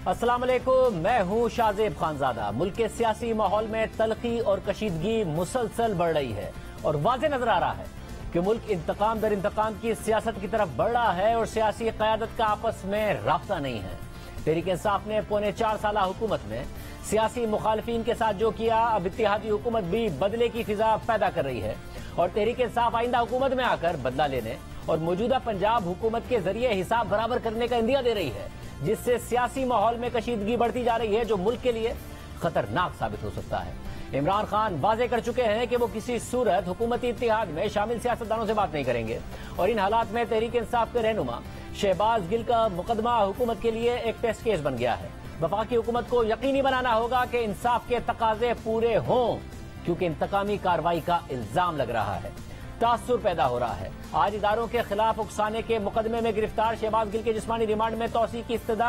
अस्सलाम वालेकुम, मैं हूं शाहजेब खानजादा। मुल्क के सियासी माहौल में तलखी और कशीदगी मुसलसल बढ़ रही है और वाज़े नजर आ रहा है कि मुल्क इंतकाम दर इंतकाम की सियासत की तरफ बढ़ रहा है और सियासी क़यादत का आपस में राब्ता नहीं है। तहरीक इंसाफ ने पौने 4 साल हुकूमत में सियासी मुखालफीन के साथ जो किया, अब इत्तेहादी हुकूमत भी बदले की फिजा पैदा कर रही है और तहरीक इंसाफ आइंदा हुकूमत में आकर बदला लेने और मौजूदा पंजाब हुकूमत के जरिए हिसाब बराबर करने का इंदिया दे रही है, जिससे सियासी माहौल में कशीदगी बढ़ती जा रही है, जो मुल्क के लिए खतरनाक साबित हो सकता है। इमरान खान वाजे कर चुके हैं कि वो किसी सूरत हुकूमती इत्तेहाद में शामिल सियासतदानों से बात नहीं करेंगे और इन हालात में तहरीक इंसाफ के रहनुमा शहबाज गिल का मुकदमा हुकूमत के लिए एक टेस्ट केस बन गया है। वफाकी हुकूमत को यकीनी बनाना होगा कि इंसाफ के तकाजे पूरे हों, क्योंकि इंतकामी कार्रवाई का इल्जाम लग रहा है। तासुर पैदा हो रहा है। आज इदारों के खिलाफ उकसाने के मुकदमे में गिरफ्तार शहबाज गिल के जिस्मानी रिमांड में तौसी की इस्तदा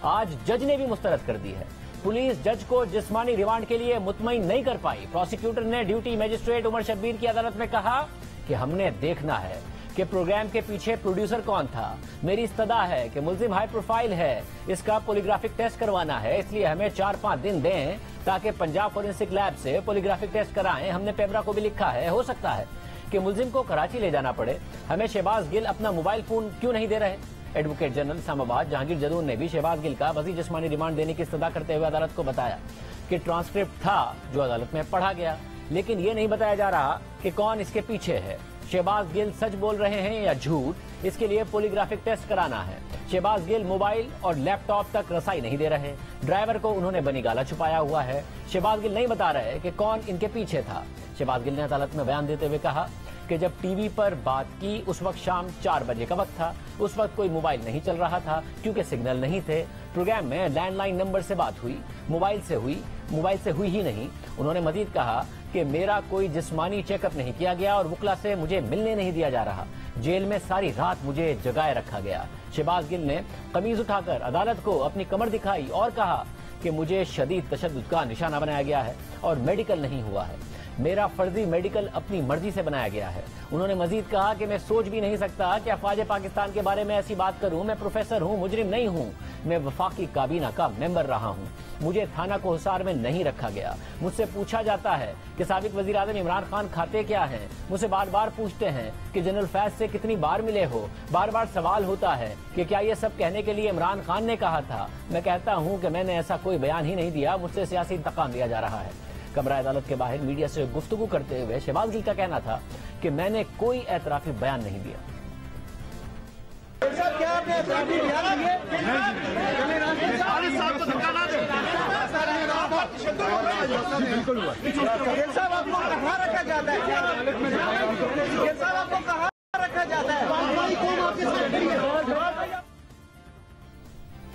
आज जज ने भी मुस्तरद कर दी है। पुलिस जज को जिस्मानी रिमांड के लिए मुतमईन नहीं कर पाई। प्रोसिक्यूटर ने ड्यूटी मजिस्ट्रेट उमर शब्बीर की अदालत में कहा कि हमने देखना है कि प्रोग्राम के पीछे प्रोड्यूसर कौन था। मेरी इस्तदा है कि मुल्जिम हाई प्रोफाइल है, इसका पॉलीग्राफिक टेस्ट करवाना है, इसलिए हमें 4-5 दिन दें ताकि पंजाब फोरेंसिक लैब से पॉलीग्राफिक टेस्ट कराएं। हमने पेमरा को भी लिखा है, हो सकता है कि मुल्जिम को कराची ले जाना पड़े। हमें शहबाज गिल अपना मोबाइल फोन क्यों नहीं दे रहे। एडवोकेट जनरल इस्लामाबाद जहांगीर जदून ने भी शहबाज गिल का वसी जिस्मानी रिमांड देने की इस्तदा करते हुए अदालत को बताया कि ट्रांसक्रिप्ट था जो अदालत में पढ़ा गया, लेकिन ये नहीं बताया जा रहा कि कौन इसके पीछे है। शहबाज गिल सच बोल रहे हैं या झूठ, इसके लिए पॉलीग्राफिक टेस्ट कराना है। शहबाज गिल मोबाइल और लैपटॉप तक रसाई नहीं दे रहे। ड्राइवर को उन्होंने बनीगाला छुपाया हुआ है। शहबाज गिल नहीं बता रहे कि कौन इनके पीछे था। शहबाज गिल ने अदालत में बयान देते हुए कहा कि जब टीवी पर बात की उस वक्त शाम 4 बजे का वक्त था। उस वक्त कोई मोबाइल नहीं चल रहा था क्योंकि सिग्नल नहीं थे। प्रोग्राम में लैंडलाइन नंबर से बात हुई, मोबाइल से हुई ही नहीं। उन्होंने मजीद कहा कि मेरा कोई जिस्मानी चेकअप नहीं किया गया और वकला से मुझे मिलने नहीं दिया जा रहा। जेल में सारी रात मुझे जगाए रखा गया। शहबाज गिल ने कमीज उठाकर अदालत को अपनी कमर दिखाई और कहा कि मुझे शदीद तशद्दुद का निशाना बनाया गया है और मेडिकल नहीं हुआ है। मेरा फर्जी मेडिकल अपनी मर्जी से बनाया गया है। उन्होंने मजीद कहा कि मैं सोच भी नहीं सकता कि अफवाज पाकिस्तान के बारे में ऐसी बात करूं। मैं प्रोफेसर हूं, मुजरिम नहीं हूं। मैं वफाकी काबीना का मेंबर रहा हूं। मुझे थाना को हिसार में नहीं रखा गया। मुझसे पूछा जाता है कि साबिक वजीर आज़म इमरान खान खाते क्या हैं। मुझसे बार बार पूछते हैं कि जनरल फैज से कितनी बार मिले हो। बार बार सवाल होता है कि क्या ये सब कहने के लिए इमरान खान ने कहा था। मैं कहता हूं कि मैंने ऐसा कोई बयान ही नहीं दिया। मुझसे सियासी इंतकाम लिया जा रहा है। कमरा अदालत के बाहर मीडिया से गुफ्तगू करते हुए शहबाज गिल का कहना था कि मैंने कोई एतराफी बयान नहीं दिया।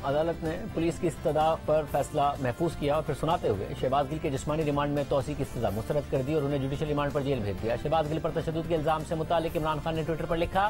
अदालत ने पुलिस की इस्तदा पर फैसला महफूज किया और फिर सुनाते हुए शहबाज गिल के जिस्मानी रिमांड में तौसी की इस्तदा मुस्तरद कर दी और उन्हें जुडिशल रिमांड पर जेल भेज दिया। शहबाज गिल पर तशद्दुद के इल्जाम से मुतालिक इमरान खान ने ट्विटर पर लिखा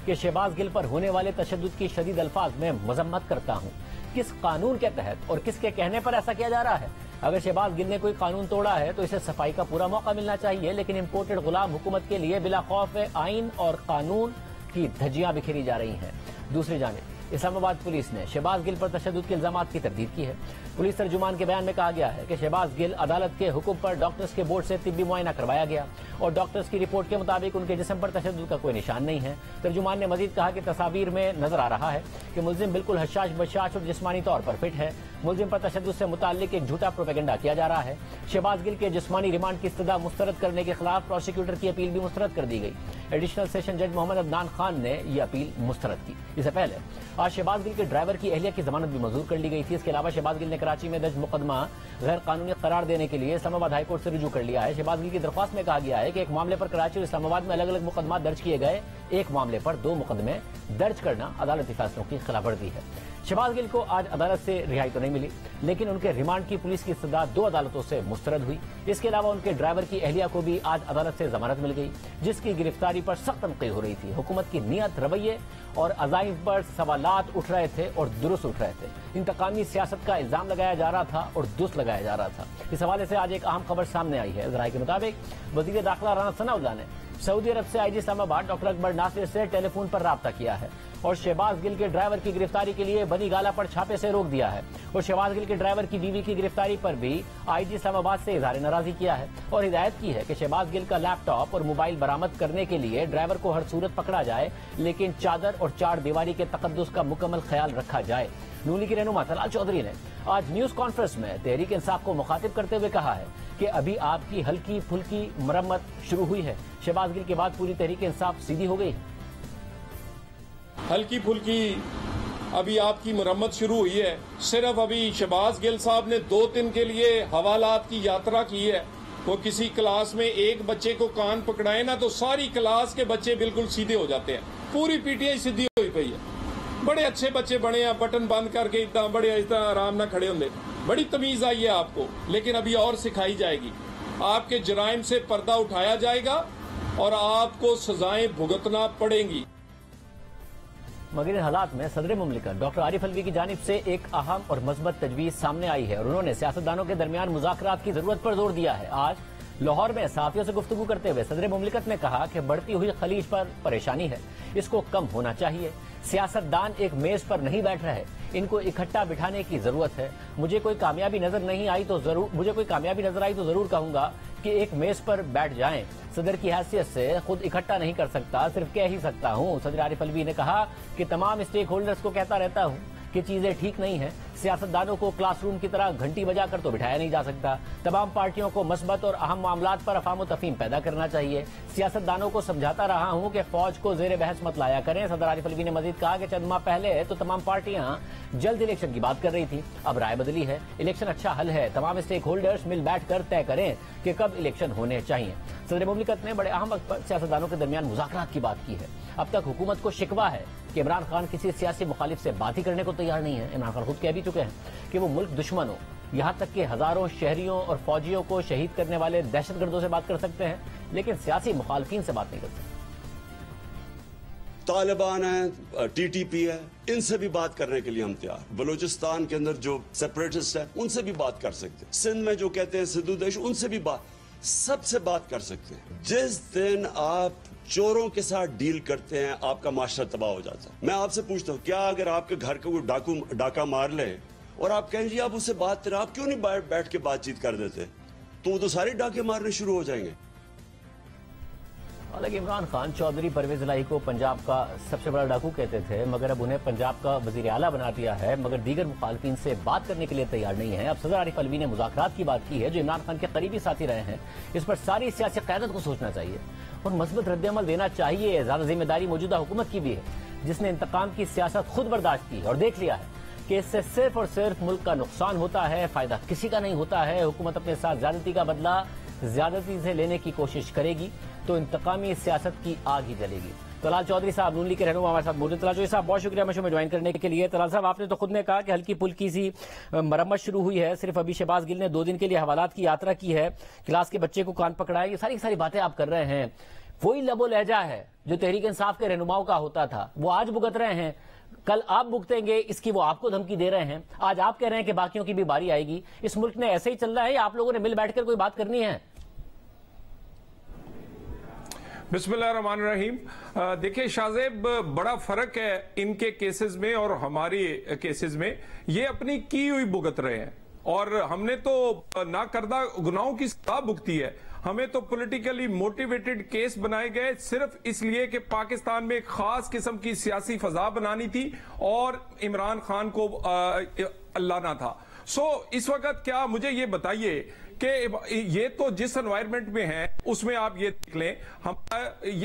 कि शहबाज गिल पर होने वाले तशद्दुद की शदीद अल्फाज में मजम्मत करता हूं। किस कानून के तहत और किसके कहने पर ऐसा किया जा रहा है। अगर शहबाज गिल ने कोई कानून तोड़ा है तो इसे सफाई का पूरा मौका मिलना चाहिए, लेकिन इम्पोर्टेड गुलाम हुकूमत के लिए बिला खौफ आइन और कानून की धज्जियां बिखेरी जा रही हैं। दूसरी जानिब इस्लामाबाद पुलिस ने शहबाज गिल पर तशद्दुद के इल्जामात की तरदीद की है। पुलिस तर्जुमान के बयान में कहा गया है कि शहबाज गिल अदालत के हुक्म पर डॉक्टर्स के बोर्ड से तिब्बी मुआयना करवाया गया और डॉक्टर्स की रिपोर्ट के मुताबिक उनके जिस्म पर तशद्दुद का कोई निशान नहीं है। तर्जुमान ने मजीद कहा कि तस्वीर में नजर आ रहा है कि मुल्जिम बिल्कुल हशाश बशाश और जिस्मानी तौर पर फिट है। मुल्जिम पर तशद्दुद से मुताल्लिक एक झूठा प्रोपेगेंडा किया जा रहा है। शहबाज गिल के जिस्मानी रिमांड की इस्तदा मुस्तरद करने के खिलाफ प्रोसिक्यूटर की अपील भी मुस्तरद कर दी गई। एडिशनल सेशन जज मोहम्मद अदनान खान ने यह अपील मुस्तरद की। इससे पहले आज शहबाज गिल के ड्राइवर की अहलिया की जमानत भी मंजूर कर ली गई थी। इसके अलावा शहबाज गिल ने कराची में दर्ज मुकदमा गैर कानूनी करार देने के लिए इस्लामाबाद हाईकोर्ट से रुजू कर लिया है। शहबाज गिल की दरख्वास्त में कहा गया है कि एक मामले पर कराची और इस्लामाबाद में अलग अलग मुकदमा दर्ज किए गए, एक मामले पर 2 मुकदमे दर्ज करना अदालती फैसलों की खिलाफवर्जी है। शहबाज गिल को आज अदालत से रिहाई तो नहीं मिली, लेकिन उनके रिमांड की पुलिस की इस्तदा 2 अदालतों से मुस्तरद हुई। इसके अलावा उनके ड्राइवर की अहलिया को भी आज अदालत से जमानत मिल गई, जिसकी गिरफ्तारी पर सख्त तनकीद हो रही थी। हुकूमत की नीयत, रवैये और अज़ाइम पर सवालात उठ रहे थे और दुरुस्त उठ रहे थे। इंतकामी सियासत का इल्जाम लगाया जा रहा था और दुरुस्त लगाया जा रहा था। इस हवाले से आज एक अहम खबर सामने आई है। ज़राए के मुताबिक वज़ीर दाखिला राना सनाउल्लाह ने सऊदी अरब से आईजी इस्लामाबाद डॉक्टर अकबर नासिर से टेलीफोन पर राब्ता किया है और शहबाज गिल के ड्राइवर की गिरफ्तारी के लिए बनी गाला पर छापे से रोक दिया है और शहबाज गिल के ड्राइवर की बीवी की गिरफ्तारी पर भी आईजी इस्लामाबाद से इजहार नाराजगी किया है और हिदायत की है कि शहबाज गिल का लैपटॉप और मोबाइल बरामद करने के लिए ड्राइवर को हर सूरत पकड़ा जाए, लेकिन चादर और चार दीवारी के तकद्दुस का मुकम्मल ख्याल रखा जाए। नून लीग की रहनुमा तलाल चौधरी ने आज न्यूज कॉन्फ्रेंस में तहरीक इंसाफ को मुखातिब करते हुए कहा है कि अभी आपकी हल्की फुल्की मरम्मत शुरू हुई है, शहबाज गिल के बाद पूरी तहरीक इंसाफ सीधी हो गई है। हल्की फुल्की अभी आपकी मरम्मत शुरू हुई है। सिर्फ अभी शहबाज गिल साहब ने 2 दिन के लिए हवालात की यात्रा की है। वो किसी क्लास में एक बच्चे को कान पकड़ाए ना तो सारी क्लास के बच्चे बिल्कुल सीधे हो जाते हैं। पूरी पीटीआई सीधी हुई पई है। बड़े अच्छे बच्चे बने हैं, बटन बंद करके इतना बड़े इतना आराम ना खड़े होंगे। बड़ी तमीज आई है आपको, लेकिन अभी और सिखाई जाएगी। आपके जराइम से पर्दा उठाया जाएगा और आपको सजाएं भुगतना पड़ेंगी। मगर इन हालात में सदर मुमलिकत डॉक्टर आरिफ अलवी की जानिब से एक अहम और मजबूत तजवीज सामने आई है और उन्होंने सियासतदानों के दरमियान मुज़ाकरात की जरूरत पर जोर दिया है। आज लाहौर में सहाफियों से गुफ्तगू करते हुए सदर मुमलिकत ने कहा कि बढ़ती हुई खलीज पर परेशानी है, इसको कम होना चाहिए। सियासतदान एक मेज पर नहीं बैठ रहे, इनको इकट्ठा बिठाने की जरूरत है। मुझे कोई कामयाबी नजर आई तो जरूर कहूंगा कि एक मेज पर बैठ जाएं। सदर की हैसियत से खुद इकट्ठा नहीं कर सकता, सिर्फ कह ही सकता हूं। सदर आरिफ अलवी ने कहा कि तमाम स्टेक होल्डर्स को कहता रहता हूं कि चीजें ठीक नहीं हैं। सियासतदानों को क्लासरूम की तरह घंटी बजाकर तो बिठाया नहीं जा सकता। तमाम पार्टियों को मस्बत और अहम मामलात पर अफाम तफहीम पैदा करना चाहिए। सियासतदानों को समझाता रहा हूं कि फौज को जेर बहस मत लाया करें। सदर आरिफ अलवी ने मजीद कहा कि चंद माह पहले तो तमाम पार्टियां जल्द इलेक्शन की बात कर रही थी, अब राय बदली है। इलेक्शन अच्छा हल है, तमाम स्टेक होल्डर्स मिल बैठ कर तय करें कि कब इलेक्शन होने चाहिए। सदर मुमलिकत ने बड़े अहम वक्त पर सियासतदानों के दरमियान मुज़ाकरात की बात की है। अब तक हुकूमत को शिकवा है कि इमरान खान किसी सियासी मुखालिफ से बात ही करने को तैयार नहीं है। इमरान खान खुद कह भी चुके हैं कि वो मुल्क दुश्मनों, यहाँ तक कि हजारों शहरियों और फौजियों को शहीद करने वाले दहशतगर्दों से बात कर सकते हैं, लेकिन सियासी मुखालफिन से बात नहीं कर सकते। तालिबान है, टीटीपी है, इनसे भी बात करने के लिए हम तैयार। बलूचिस्तान के अंदर जो सेपरेटिस्ट है उनसे भी बात कर सकते हैं। सिंध में जो कहते हैं सिद्धू देश, उनसे भी सबसे बात कर सकते हैं। जिस दिन आप चोरों के साथ डील करते हैं आपका माशरा तबाह हो जाता है। मैं आपसे पूछता हूँ, क्या अगर आपके घर का कोई डाका मार ले और आप कहें जी आप उससे बात करें, आप क्यों नहीं बैठ के बातचीत कर देते? तो सारे डाके मारने शुरू हो जाएंगे। हालांकि इमरान खान चौधरी परवेज इलाही को पंजाब का सबसे बड़ा डाकू कहते थे, मगर अब उन्हें पंजाब का वजीर आला बना दिया है, मगर दीगर मुखालफिन से बात करने के लिए तैयार नहीं है। अब सदर आरिफ अलवी ने मुज़ाकरात की बात की है, जो इमरान खान के करीबी साथी रहे हैं। इस पर सारी सियासी क़यादत को सोचना चाहिए और मजबूत रद्द-ए-अमल देना चाहिए। ज्यादा जिम्मेदारी मौजूदा हुकूमत की भी है, जिसने इंतकाम की सियासत खुद बर्दाश्त की और देख लिया है कि इससे सिर्फ और सिर्फ मुल्क का नुकसान होता है, फायदा किसी का नहीं होता है। हुकूमत अपने साथ ज्यादती का बदला ज्यादती से लेने की कोशिश करेगी तो इंतकामी सियासत की आग ही जलेगी। तलाल चौधरी साहब नून लीग के रहनुमा हमारे साथ मौजूद। तलाल चौधरी साहब बहुत शुक्रिया हमें शो में ज्वाइन करने के लिए। तलाल साहब आपने तो खुद ने कहा कि हल्की फुल्की सी मरम्मत शुरू हुई है, सिर्फ अभी शहबाज गिल ने 2 दिन के लिए हवालात की यात्रा की है, क्लास के बच्चे को कान पकड़ाया, ये सारी बातें आप कर रहे हैं। वही लबो लहजा है जो तहरीक इंसाफ के रहनुमाओं का होता था, वो आज भुगत रहे हैं, कल आप भुगतेंगे, इसकी वो आपको धमकी दे रहे हैं। आज आप कह रहे हैं कि बाकियों की भी बारी आएगी। इस मुल्क में ऐसे ही चल रहा है या आप लोगों ने मिल बैठकर कोई बात करनी है? बिस्मिल्लाहिर्रहमानिर्रहीम। देखिए शाहजेब, बड़ा फर्क है इनके केसेस में और हमारी केसेस में। ये अपनी की हुई भुगत रहे हैं और हमने तो ना करदा गुनाहों की सजा भुगती है। हमें तो पॉलिटिकली मोटिवेटेड केस बनाए गए सिर्फ इसलिए कि पाकिस्तान में एक खास किस्म की सियासी फजा बनानी थी और इमरान खान को लाना था। इस वक्त क्या मुझे ये बताइए कि ये तो जिस एनवायरनमेंट में है उसमें आप ये देख लें,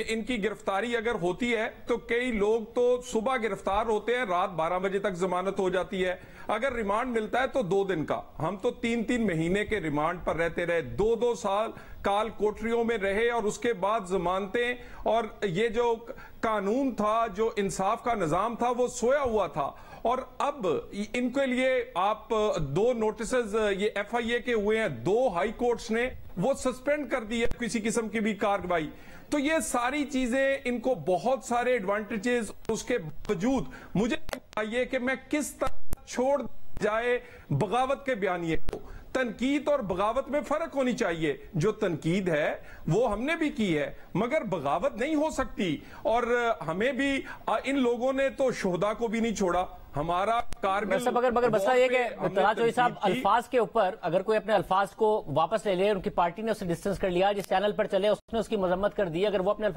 इनकी गिरफ्तारी अगर होती है तो कई लोग तो सुबह गिरफ्तार होते हैं, रात 12 बजे तक जमानत हो जाती है। अगर रिमांड मिलता है तो 2 दिन का, हम तो 3-3 महीने के रिमांड पर रहते रहे, 2-2 साल काल कोठरियों में रहे और उसके बाद जमानतें। और ये जो कानून था, जो इंसाफ का निजाम था, वो सोया हुआ था। और अब इनके लिए आप 2 नोटिसेस ये FIA के हुए हैं, 2 हाई कोर्ट्स ने वो सस्पेंड कर दी है किसी किस्म की भी कार्रवाई। तो ये सारी चीजें इनको बहुत सारे एडवांटेजेस, उसके बावजूद मुझे चाहिए कि मैं किस तरह छोड़ जाए बगावत के बयानिए को, تنقید اور بغاوت میں فرق ہونی چاہیے. جو تنقید ہے وہ ہم نے بھی کی ہے مگر بغاوت نہیں ہو سکتی. اور ہمیں بھی ان لوگوں نے تو شہداء کو بھی نہیں چھوڑا. ہمارا کارگل مگر مسئلہ یہ کہ طلعت چودھری صاحب الفاظ کے اوپر اگر کوئی اپنے الفاظ کو واپس لے لے, ان کی پارٹی نے اسے ڈسٹنس کر لیا, جس چینل پر چلے اس نے اس کی مذمت کر دی, اگر وہ اپنے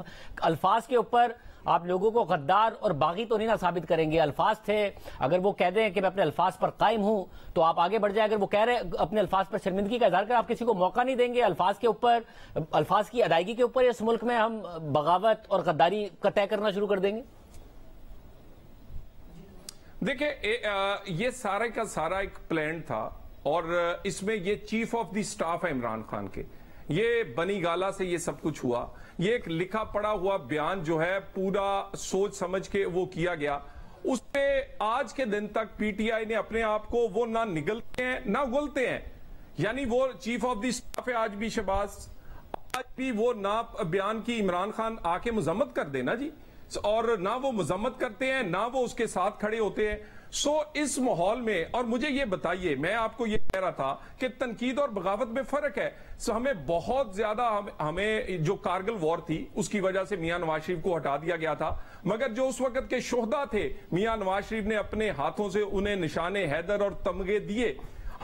الفاظ کے اوپر آپ لوگوں کو غدار اور باغی تو نہیں نہ ثابت کریں گے. الفاظ تھے, اگر وہ کہہ دیں کہ میں اپنے الفاظ پر قائم ہوں تو آپ آگے بڑھ جائیں. اگر وہ کہہ رہے اپنے الفاظ پر شرمندگی کا اظہار کر, آپ کسی کو موقع نہیں دیں گے الفاظ کے اوپر, الفاظ کی ادائیگی کے اوپر اس ملک میں ہم بغاوت اور غداری کا طے کرنا شروع کر دیں گے. دیکھیں یہ سارا کا سارا ایک پلان تھا اور اس میں یہ چیف آف دی سٹاف ہے عمران خان کے, یہ بنی گالا سے یہ سب کچھ ہوا. یہ ایک لکھا پڑا ہوا بیان جو ہے پورا سوچ سمجھ کے وہ کیا گیا. اس پہ آج کے دن تک پی ٹی آئی نے اپنے آپ کو وہ نہ نگلتے ہیں نہ گلتے ہیں. یعنی وہ چیف آف دی سٹاف ہے آج بھی شہباز, آج بھی وہ نہ بیان کی عمران خان آ کے مذمت کر دے نا جی, اور نہ وہ مذمت کرتے ہیں نہ وہ اس کے ساتھ کھڑے ہوتے ہیں. سو اس ماحول میں, اور مجھے یہ بتائیے, میں آپ کو یہ کہہ رہا تھا کہ تنقید اور بغاوت میں فرق ہے. سو ہمیں بہت زیادہ ہمیں جو کارگل وار تھی اس کی وجہ سے میاں نواز شریف کو ہٹا دیا گیا تھا, مگر جو اس وقت کے شہداء تھے میاں نواز شریف نے اپنے ہاتھوں سے انہیں نشان حیدر اور تمغے دیے,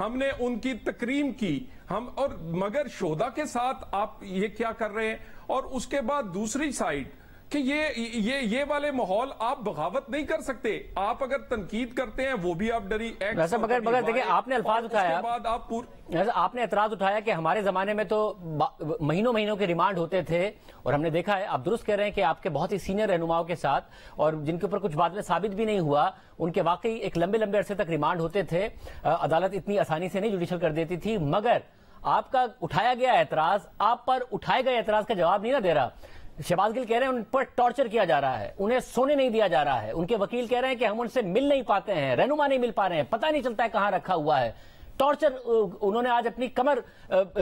ہم نے ان کی تکریم کی. اور مگر شہداء کے ساتھ آپ یہ کیا کر رہے ہیں. اور اس کے بعد دوسری سائیڈ کہ یہ والے ماحول آپ بغاوت نہیں کر سکتے. آپ اگر تنقید کرتے ہیں وہ بھی آپ ڈری ایکٹ. مگر دیکھیں آپ نے الفاظ اٹھایا, آپ نے اعتراض اٹھایا کہ ہمارے زمانے میں تو مہینوں کے ریمانڈ ہوتے تھے, اور ہم نے دیکھا ہے آپ درست کہہ رہے ہیں کہ آپ کے بہت ہی سینئر رہنماؤں کے ساتھ اور جن کے اوپر کچھ بعد میں ثابت بھی نہیں ہوا, ان کے واقعی ایک لمبے عرصے تک ریمانڈ ہوتے تھے. عدالت اتنی آسانی سے نہیں جوڈیشل کر دیتی تھی. مگر آپ کا اٹھایا گیا اعتراض, آپ پر اٹھائے گئے اعتراض کا جواب نہیں نہ دے رہا. شہباز گل کہہ رہے ہیں ان پر ٹارچر کیا جا رہا ہے, انہیں سونے نہیں دیا جا رہا ہے. ان کے وکیل کہہ رہے ہیں کہ ہم ان سے مل نہیں پاتے ہیں, رہنما نہیں مل پا رہے ہیں, پتہ نہیں چلتا ہے کہاں رکھا ہوا ہے. ٹارچر انہوں نے آج اپنی کمر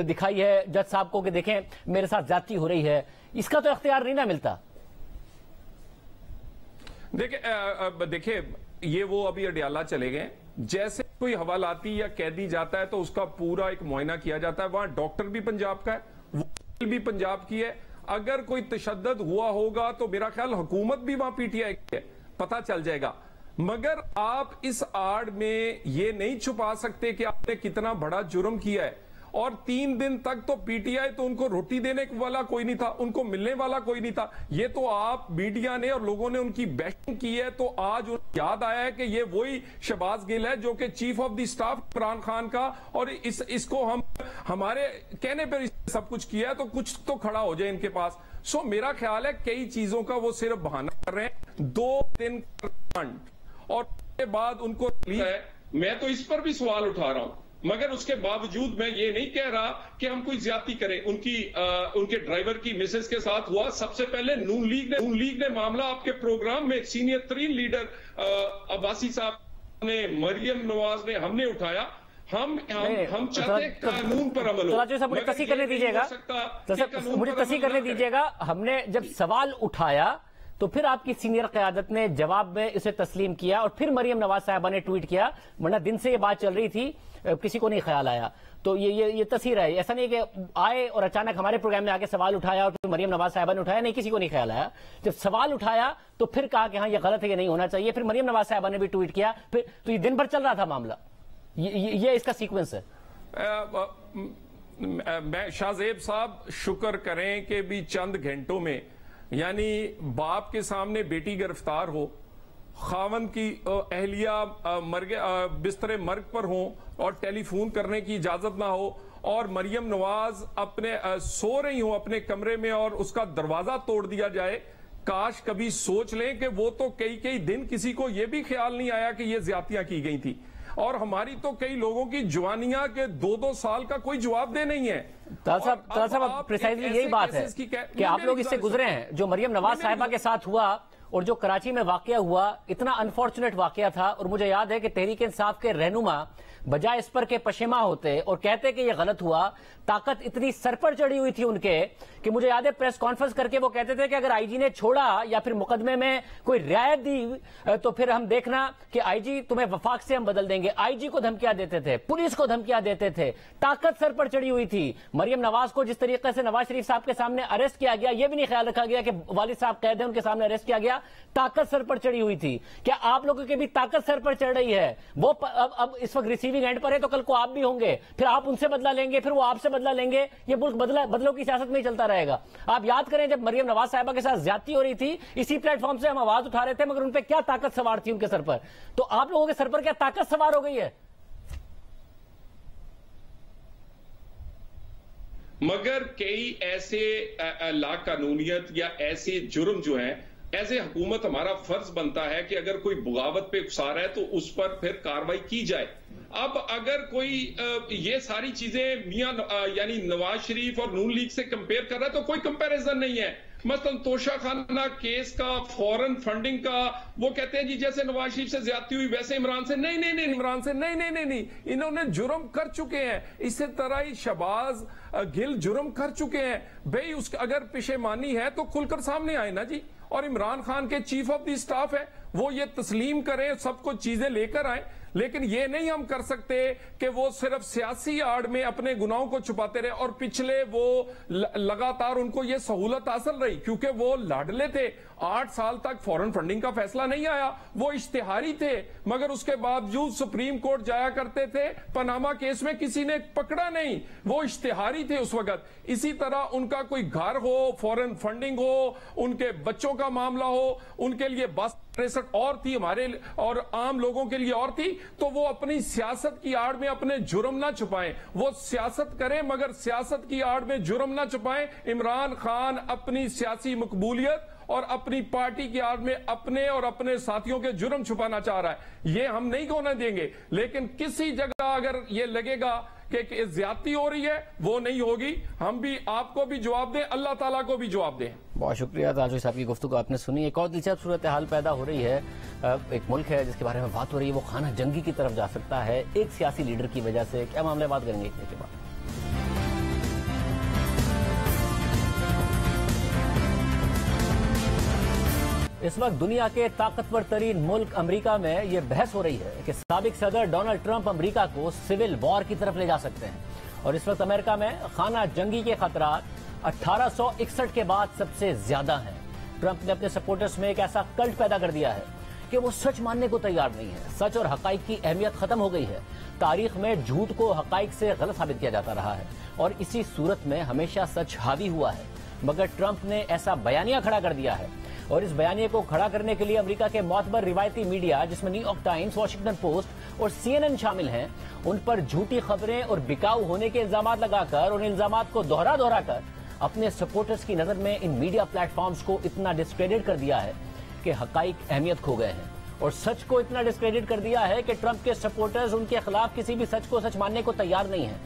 دکھائی ہے جج صاحب کو کہ دیکھیں میرے ساتھ زیادتی ہو رہی ہے. اس کا تو اختیار نہیں نہ ملتا. دیکھیں یہ وہ ابھی اڈیالہ چلے گئے, جیسے کوئی حوالاتی یا قیدی جاتا ہے تو اس کا پورا ایک معائنہ کیا جاتا ہے. وہاں ڈاکٹر بھی پنجاب کا ہے, وکیل بھی پنجاب کی ہے. اگر کوئی تشدد ہوا ہوگا تو میرا خیال حکومت بھی وہاں پی ٹی آئی کی ہے, پتہ چل جائے گا. مگر آپ اس آڑ میں یہ نہیں چھپا سکتے کہ آپ نے کتنا بڑا جرم کیا ہے. اور 3 دن تک تو پی ٹی آئی تو ان کو روٹی دینے والا کوئی نہیں تھا, ان کو ملنے والا کوئی نہیں تھا. یہ تو آپ میڈیا نے اور لوگوں نے ان کی بیشنگ کی ہے, تو آج یاد آیا ہے کہ یہ وہی شہباز گل ہے جو کہ chief of the staff Imran Khan کا, اور اس کو ہمارے کہنے پر سب کچھ کیا ہے, تو کچھ تو کھڑا ہو جائے ان کے پاس. سو میرا خیال ہے کئی چیزوں کا وہ صرف بہانہ کر رہے ہیں. 2 دن اور اس کے بعد ان کو میں تو اس پر بھی سوال اٹھا رہا ہوں, مگر اس کے باوجود میں یہ نہیں کہہ رہا کہ ہم کوئی زیادتی کریں. ان کے ڈرائیور کی مسز کے ساتھ ہوا. سب سے پہلے نون لیگ نے معاملہ آپ کے پروگرام میں سینئر ترین لیڈر عباسی صاحب نے, مریم نواز نے, ہم نے اٹھایا. ہم چاہتے ہیں قانون پر عمل ہو. مجھے تصحیح کرنے دیجیے گا. ہم نے جب سوال اٹھایا تو پھر آپ کی سینئر قیادت نے جواب میں اسے تسلیم کیا, اور پھر مریم نواز صاحبہ نے ٹویٹ کیا, ورنہ دن سے یہ بات چل رہی تھی, کسی کو نہیں خیال آیا. تو یہ تصحیح ہے, ایسا نہیں کہ آئے اور اچانک ہمارے پروگرام میں آ کے سوال اٹھایا اور پھر مریم نواز صاحبہ نے اٹھایا. نہیں, کسی کو نہیں خیال آیا. جب سوال اٹھایا تو پھر کہا کہ ہاں یہ غلط ہے, یہ نہیں ہونا چاہیے. پھر مریم نواز صاحبہ نے بھی ٹویٹ کیا, پھر تو یہ دن بھر چل رہا تھا معاملہ. یہ اس کا سیکوینس ہے. شاہ زیب صاحب شکر کریں کہ بھی چند گھنٹوں میں, یعنی باپ کے سامنے بیٹی گرفتار ہو, خاوند کی اہلیہ بستر مرگ پر ہوں اور ٹیلی فون کرنے کی اجازت نہ ہو, اور مریم نواز اپنے سو رہی ہوں اپنے کمرے میں اور اس کا دروازہ توڑ دیا جائے. کاش کبھی سوچ لیں کہ وہ تو کئی دن کسی کو یہ بھی خیال نہیں آیا کہ یہ زیادتیاں کی گئی تھی. اور ہماری تو کئی لوگوں کی جوانیاں کے 2 سال کا کوئی جواب دے نہیں ہے. صاحب پریسائزلی یہی بات ہے کہ آپ لوگ اس سے گزرے ہیں. جو مریم نواز صاحبہ کے ساتھ ہوا اور جو کراچی میں واقعہ ہوا اتنا انفارچونیٹ واقعہ تھا، اور مجھے یاد ہے کہ تحریک انصاف کے رہنما بجائے اس پر کے پشیماں ہوتے اور کہتے کہ یہ غلط ہوا، طاقت اتنی سر پر چڑھی ہوئی تھی ان کے کہ مجھے یاد ہے پریس کانفرنس کر کے وہ کہتے تھے کہ اگر آئی جی نے چھوڑا یا پھر مقدمے میں کوئی رعایت دی تو پھر ہم دیکھنا کہ آئی جی تمہیں وفاق سے ہم بدل دیں گے۔ آئی جی کو دھمکیاں دیتے تھے، پولیس کو دھمکیاں دیتے تھے، طاقت سر پر چڑھی ہوئی تھی۔ مریم نواز کو جس طریقے سے نواز شریف صاحب کے سامنے اریسٹ کیا گیا، یہ بھی نہیں خیال رکھا گیا کہ والد صاحب قید ہیں ان کے سامنے اریسٹ کیا گیا، طاقت سر پر چڑھی ہوئی تھی۔ کیا آپ لوگوں کی بھی طاقت سر پر چڑھ رہی ہے؟ وہ اب اس وقت ریسیونگ اینڈ پر ہے تو کل کو آپ بھی ہوں گے، پھر آپ ان سے بدلہ لیں گے، پھر وہ آپ سے بدلہ لیں گے، یہ ملک بدلوں کی سیاست میں ہی چلتا رہے گا۔ آپ یاد کریں جب مریم نواز صاحبہ کے ساتھ زیادتی ہو رہی تھی، اسی پلیٹ فارم سے ہم آواز اٹھا رہے تھے، مگر ان پہ کیا طاقت سوار تھی ان کے سر پر؟ تو آپ لوگوں کے سر پر کیا طاقت سوار ہو گئی ہے؟ مگر کئی ایسے لا قانونیت یا ایسے جرم جو ہیں، ایسے حکومت ہمارا فرض بنتا ہے کہ اگر کوئی بغاوت پہ اکسار ہے تو اس پر پھر کاروائی کی جائے۔ اب اگر کوئی یہ ساری چیزیں میاں یعنی نواز شریف اور نون لیگ سے کمپیئر کر رہا ہے تو کوئی کمپیریزن نہیں ہے۔ مثلا توشہ خانہ کیس کا فورن فنڈنگ کا وہ کہتے ہیں جی جیسے نواز شریف سے زیادتی ہوئی ویسے عمران سے نہیں، عمران سے نہیں، انہوں نے جرم کر چکے ہیں، اسی طرح ہی شہباز گل جرم کر چکے ہیں۔ بھئی اس اگر پشیمانی ہے تو کھل کر سامنے آئے نا جی، اور عمران خان کے چیف آف دی سٹاف ہے، وہ یہ تسلیم کریں، سب کو چیزیں لے کر آئیں۔ لیکن یہ نہیں ہم کر سکتے کہ وہ صرف سیاسی آڑ میں اپنے گناہوں کو چھپاتے رہے، اور پچھلے وہ لگاتار ان کو یہ سہولت حاصل رہی کیونکہ وہ لاڈلے تھے۔ 8 سال تک فورن فنڈنگ کا فیصلہ نہیں آیا، وہ اشتہاری تھے، مگر اس کے باوجود سپریم کورٹ جایا کرتے تھے، پاناما کیس میں کسی نے پکڑا نہیں، وہ اشتہاری تھے اس وقت۔ اسی طرح ان کا کوئی گھر ہو، فورن فنڈنگ ہو، ان کے بچوں کا معاملہ ہو، ان کے لیے بس 63 اور تھی، ہمارے اور عام لوگوں کے لیے اور تھی، تو وہ اپنی سیاست کی آڑ میں اپنے جرم نہ چھپائیں، وہ سیاست کریں مگر سیاست کی آڑ میں جرم نہ چھپائیں۔ عمران خان اپنی سیاسی مقبولیت اور اپنی پارٹی کی آڑ میں اپنے اور اپنے ساتھیوں کے جرم چھپانا چاہ رہا ہے، یہ ہم نہیں ہونے دیں گے۔ لیکن کسی جگہ اگر یہ لگے گا کہ زیادتی ہو رہی ہے، وہ نہیں ہوگی، ہم بھی آپ کو بھی جواب دیں، اللہ تعالیٰ کو بھی جواب دیں۔ بہت شکریہ تاجوی صاحب کی گفتگو آپ نے سنی۔ ایک اور دلچسپ صورتحال پیدا ہو رہی ہے، ایک ملک ہے جس کے بارے میں بات ہو رہی ہے، وہ خانہ جنگی کی طرف جا سکتا ہے ایک سیاسی لیڈر کی وجہ سے۔ کیا معاملہ بات کریں گے اتنے کے بعد؟ اس وقت دنیا کے طاقتور ترین ملک امریکہ میں یہ بحث ہو رہی ہے کہ سابق صدر ڈونلڈ ٹرمپ امریکہ کو سول وار کی طرف لے جا سکتے ہیں، اور اس وقت امریکہ میں خانہ جنگی کے خطرات 1861 کے بعد سب سے زیادہ ہیں۔ ٹرمپ نے اپنے سپورٹرز میں ایک ایسا کلٹ پیدا کر دیا ہے کہ وہ سچ ماننے کو تیار نہیں ہے، سچ اور حقائق کی اہمیت ختم ہو گئی ہے۔ تاریخ میں جھوٹ کو حقائق سے غلط ثابت کیا جاتا رہا ہے، اور اسی صورت میں ہمیشہ سچ حاوی ہوا ہے، مگر ٹرمپ نے ایسا بیانیہ کھڑا کر دیا ہے، اور اس بیانیے کو کھڑا کرنے کے لیے امریکہ کے معتبر روایتی میڈیا جس میں new York Times, Washington post اور CNN شامل ہیں، ان پر جھوٹی خبریں اور بکاؤ ہونے کے الزامات لگا کر، ان الزامات کو دوہرا کر اپنے سپورٹرز کی نظر میں ان میڈیا پلیٹ فارمز کو اتنا ڈسکریڈٹ کر دیا ہے کہ حقائق اہمیت کھو گئے ہیں، اور سچ کو اتنا ڈسکریڈٹ کر دیا ہے کہ ٹرمپ کے سپورٹرز ان کے خلاف کسی بھی سچ کو سچ ماننے کو تیار نہیں ہیں۔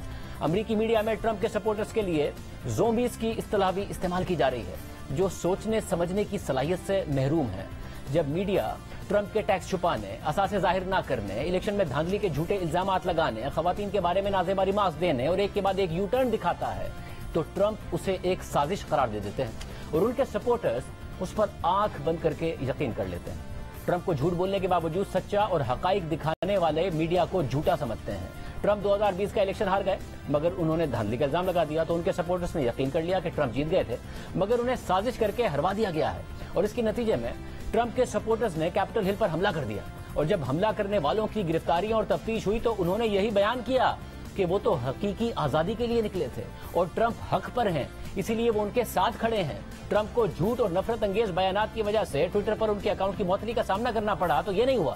امریکی میڈیا میں ٹرمپ کے سپورٹرز کے لیے زومبیز کی اصطلاح بھی استعمال کی جا رہی ہے، جو سوچنے سمجھنے کی صلاحیت سے محروم ہیں۔ جب میڈیا ٹرمپ کے ٹیکس چھپانے، اثاثے ظاہر نہ کرنے، الیکشن میں دھاندلی کے جھوٹے الزامات لگانے، خواتین کے بارے میں نازیبا ریمارکس دینے اور ایک کے بعد ایک یو ٹرن دکھاتا ہے تو ٹرمپ اسے ایک سازش قرار دے دیتے ہیں، اور ان کے سپورٹرز اس پر آنکھ بند کر کے یقین کر لیتے ہیں۔ ٹرمپ کو جھوٹ بولنے کے باوجود سچا اور حقائق دکھانے والے میڈیا کو جھوٹا سمجھتے ہیں۔ ٹرمپ 2020 کا الیکشن ہار گئے، مگر انہوں نے دھاندلی کا الزام لگا دیا تو ان کے سپورٹرز نے یقین کر لیا کہ ٹرمپ جیت گئے تھے، مگر انہیں سازش کر کے ہروا دیا گیا ہے، اور اس کے نتیجے میں ٹرمپ کے سپورٹرز نے کیپٹل ہل پر حملہ کر دیا، اور جب حملہ کرنے والوں کی گرفتاریاں اور تفتیش ہوئی تو انہوں نے یہی بیان کیا کہ وہ تو حقیقی آزادی کے لیے نکلے تھے اور ٹرمپ حق پر ہیں، اسی لیے وہ ان کے ساتھ کھڑے ہیں۔ ٹرمپ کو جھوٹ اور نفرت انگیز بیانات کی وجہ سے ٹویٹر پر ان کے اکاؤنٹ کی معطلی کا سامنا کرنا پڑا، تو یہ نہیں ہوا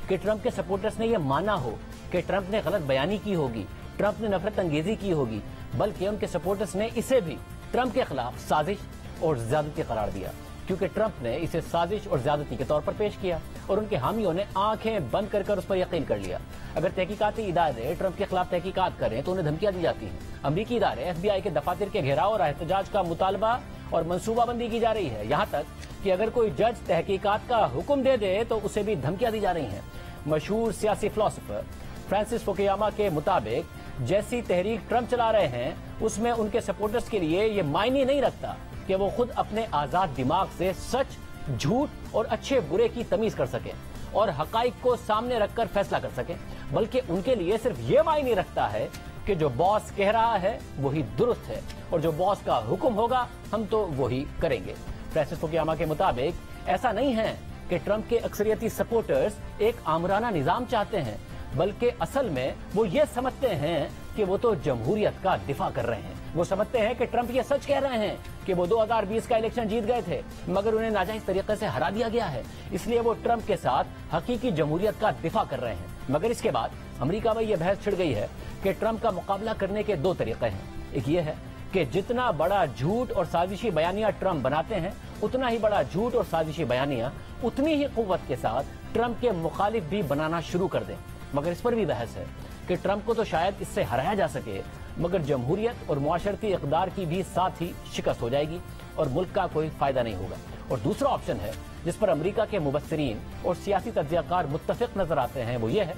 کہ ٹرمپ کے سپورٹرز نے یہ مانا ہو کہ ٹرمپ نے غلط بیانی کی ہوگی، ٹرمپ نے نفرت انگیزی کی ہوگی، بلکہ ان کے سپورٹرز نے اسے بھی ٹرمپ کے خلاف سازش اور زیادتی قرار دیا، کیونکہ ٹرمپ نے اسے سازش اور زیادتی کے طور پر پیش کیا، اور ان کے حامیوں نے آنکھیں بند کر کر اس پر یقین کر لیا۔ اگر تحقیقاتی ادارے ٹرمپ کے خلاف تحقیقات کریں تو انہیں دھمکیاں دی جاتی ہیں۔ امریکی ادارے FBI کے دفاتر کے گھیراؤ اور احتجاج کا مطالبہ और मंसूबा बंदी की जा रही है। यहाँ तक कि अगर कोई जज तहकीकात का हुक्म दे दे तो उसे भी धमकियां दी जा रही हैं। मशहूर सियासी फिलोसोफर फ्रांसिस फुकुयामा के मुताबिक जैसी तहरीक ट्रंप चला रहे हैं उसमें उनके सपोर्टर्स के लिए ये मायने नहीं रखता कि वो खुद अपने आजाद दिमाग से सच, झूठ और अच्छे बुरे की तमीज कर सके और हकाइक को सामने रखकर फैसला कर सके, बल्कि उनके लिए सिर्फ ये मायने रखता है कि जो बॉस कह रहा है वही दुरुस्त है और जो बॉस का हुक्म होगा हम तो वही करेंगे। फ्रांसिस फुकुयामा के मुताबिक ऐसा नहीं है कि ट्रंप के अक्सरियती सपोर्टर्स एक आमराना निजाम चाहते हैं, बल्कि असल में वो ये समझते हैं कि वो तो जमहूरियत का दिफा कर रहे हैं। वो समझते हैं कि ट्रंप ये सच कह रहे हैं कि वो 2020 का इलेक्शन जीत गए थे मगर उन्हें नाजायज तरीके से हरा दिया गया है, इसलिए वो ट्रंप के साथ हकीकी जमहूरियत का दिफा कर रहे हैं। मगर इसके बाद अमेरिका में यह बहस छिड़ गई है कि ट्रंप का मुकाबला करने के दो तरीके हैं। एक ये है कि जितना बड़ा झूठ और साजिशी बयानिया ट्रंप बनाते हैं उतना ही बड़ा झूठ और साजिशी बयानिया उतनी ही कुव्वत के साथ ट्रंप के मुखालिफ भी बनाना शुरू कर दें। मगर इस पर भी बहस है कि ट्रंप को तो शायद इससे हराया जा सके मगर जमहूरियत और मुआशरती इक़दार की भी साथ ही शिकस्त हो जाएगी और मुल्क का कोई फायदा नहीं होगा। और दूसरा ऑप्शन है जिस पर अमेरिका के मुबस्सिरीन और सियासी तज्ज़ियाकार मुत्तफिक नजर आते हैं वो ये है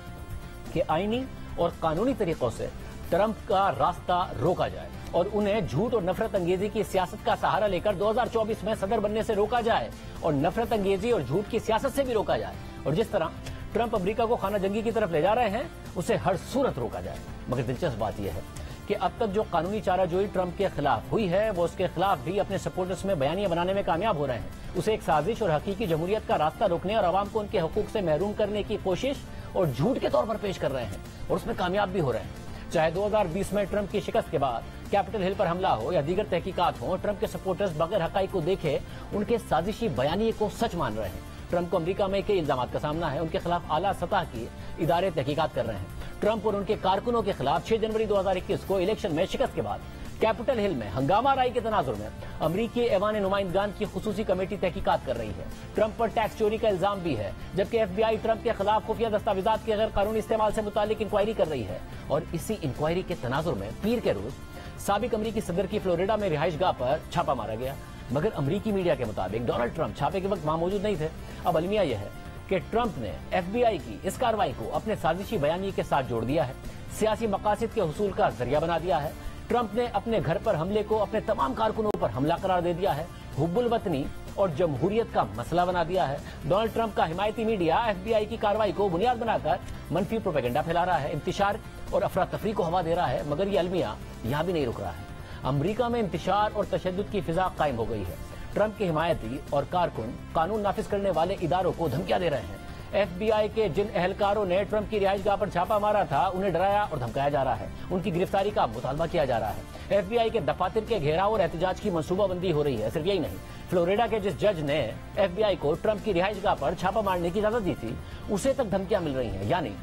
कि आईनी और कानूनी तरीकों से ट्रंप का रास्ता रोका जाए और उन्हें झूठ और नफरत अंगेजी की सियासत का सहारा लेकर 2024 में सदर बनने से रोका जाए और नफरत अंगेजी और झूठ की सियासत से भी रोका जाए। और जिस तरह ट्रंप अमेरिका को खाना जंगी की तरफ ले जा रहे हैं उसे हर सूरत रोका जाए। मगर दिलचस्प बात यह है कि अब तक जो कानूनी चाराजोई ट्रंप के खिलाफ हुई है वो उसके खिलाफ भी अपने सपोर्टर्स में बयानियां बनाने में कामयाब हो रहे हैं। उसे एक साजिश और हकीकी जमहूरियत का रास्ता रोकने और आवाम को उनके हकूक से महरूम करने की कोशिश और झूठ के तौर पर पेश कर रहे हैं और उसमें कामयाब भी हो रहे हैं। चाहे 2020 में ट्रंप की शिकस्त के बाद कैपिटल हिल पर हमला हो या दीगर तहकीकात हो, ट्रंप के सपोर्टर्स बगैर हकाइक को देखे उनके साजिशी बयानिए को सच मान रहे हैं। ट्रंप को अमेरिका में कई इल्जामात का सामना है, उनके खिलाफ आला सतह की इदारे तहकीकात कर रहे हैं। ट्रंप और उनके कारकुनों के खिलाफ 6 जनवरी 2021 को इलेक्शन में शिकस्त के बाद कैपिटल हिल में हंगामा राई के तनाजुर में अमरीकी ऐवान नुमाइंदगान की खुसूसी कमेटी तहकीकात कर रही है। ट्रंप पर टैक्स चोरी का इल्जाम भी है, जबकि FBI ट्रंप के खिलाफ खुफिया दस्तावेजात के गैर कानूनी इस्तेमाल से मुतालिक इंक्वायरी कर रही है। और इसी इंक्वायरी के तनाजुर में पीर के रोज साबिक अमरीकी सदर की फ्लोरिडा में रिहाइशगाह पर छापा मारा गया। मगर अमरीकी मीडिया के मुताबिक डोनाल्ड ट्रंप छापे के वक्त वहां मौजूद नहीं थे। अब अलमिया यह है कि ट्रंप ने FBI की इस कार्रवाई को अपने साजिशी बयानी के साथ जोड़ दिया है, सियासी मकासद के हुसूल का जरिया बना दिया है। ट्रंप ने अपने घर पर हमले को अपने तमाम कारकुनों पर हमला करार दे दिया है, हुब्बुल वतनी और जमहूरियत का मसला बना दिया है। डोनाल्ड ट्रंप का हिमायती मीडिया FBI की कार्रवाई को बुनियाद बनाकर मनफी प्रोपेगेंडा फैला रहा है, इंतशार और अफरा तफरी को हवा दे रहा है। मगर ये अलमिया यहाँ भी नहीं रुक रहा है। अमरीका में इंतशार और तशद्दुद की फिजा कायम हो गई है। ट्रंप के हिमायती और कारकुन कानून नाफिज करने वाले इदारों को धमकियां दे रहे हैं। FBI के जिन एहलकारों ने ट्रंप की रिहाइशगाह पर छापा मारा था उन्हें डराया और धमकाया जा रहा है, उनकी गिरफ्तारी का मुतालबा किया जा रहा है। FBI के दफातर के घेराव और एहतजाज की मनसूबाबंदी हो रही है। सिर्फ यही नहीं, फ्लोरिडा के जिस जज ने FBI को ट्रंप की रिहाइशगाह पर छापा मारने की इजाजत दी थी उसे तक धमकियां मिल रही हैं। यानी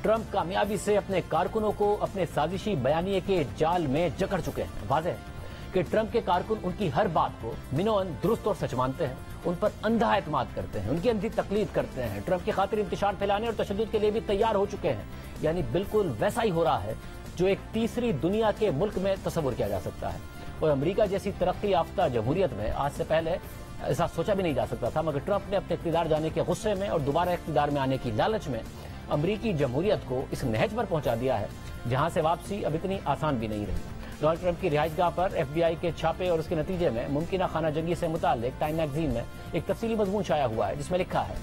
ट्रंप कामयाबी से अपने कारकुनों को अपने साजिशी बयानिए के जाल में जकड़ चुके हैं। वाज़ेह है कि ट्रंप के कारकुन उनकी हर बात को मिनोअन दुरुस्त और सच मानते हैं, उन पर अंधा एतमाद करते हैं, उनकी अंधी तकलीद करते हैं, ट्रंप की खातिर इंतशार फैलाने और तशद्दुद के लिए भी तैयार हो चुके हैं। यानी बिल्कुल वैसा ही हो रहा है जो एक तीसरी दुनिया के मुल्क में तस्वुर किया जा सकता है। और अमेरिका जैसी तरक्की याफ्ता जमहूरियत में आज से पहले ऐसा सोचा भी नहीं जा सकता था। मगर ट्रंप ने अपने इख्तिदार जाने के गुस्से में और दोबारा इख्तिदार में आने की लालच में अमरीकी जमहूरियत को इस नहज पर पहुंचा दिया है जहां से वापसी अब इतनी आसान भी नहीं रही। डोनाल्ड ट्रंप की रिहाइशगाह पर FBI के छापे और उसके नतीजे में मुमकिना खाना जंगी से मुतालिक टाइम मैगजीन में एक तफसीली मजमून शाया हुआ है जिसमें लिखा है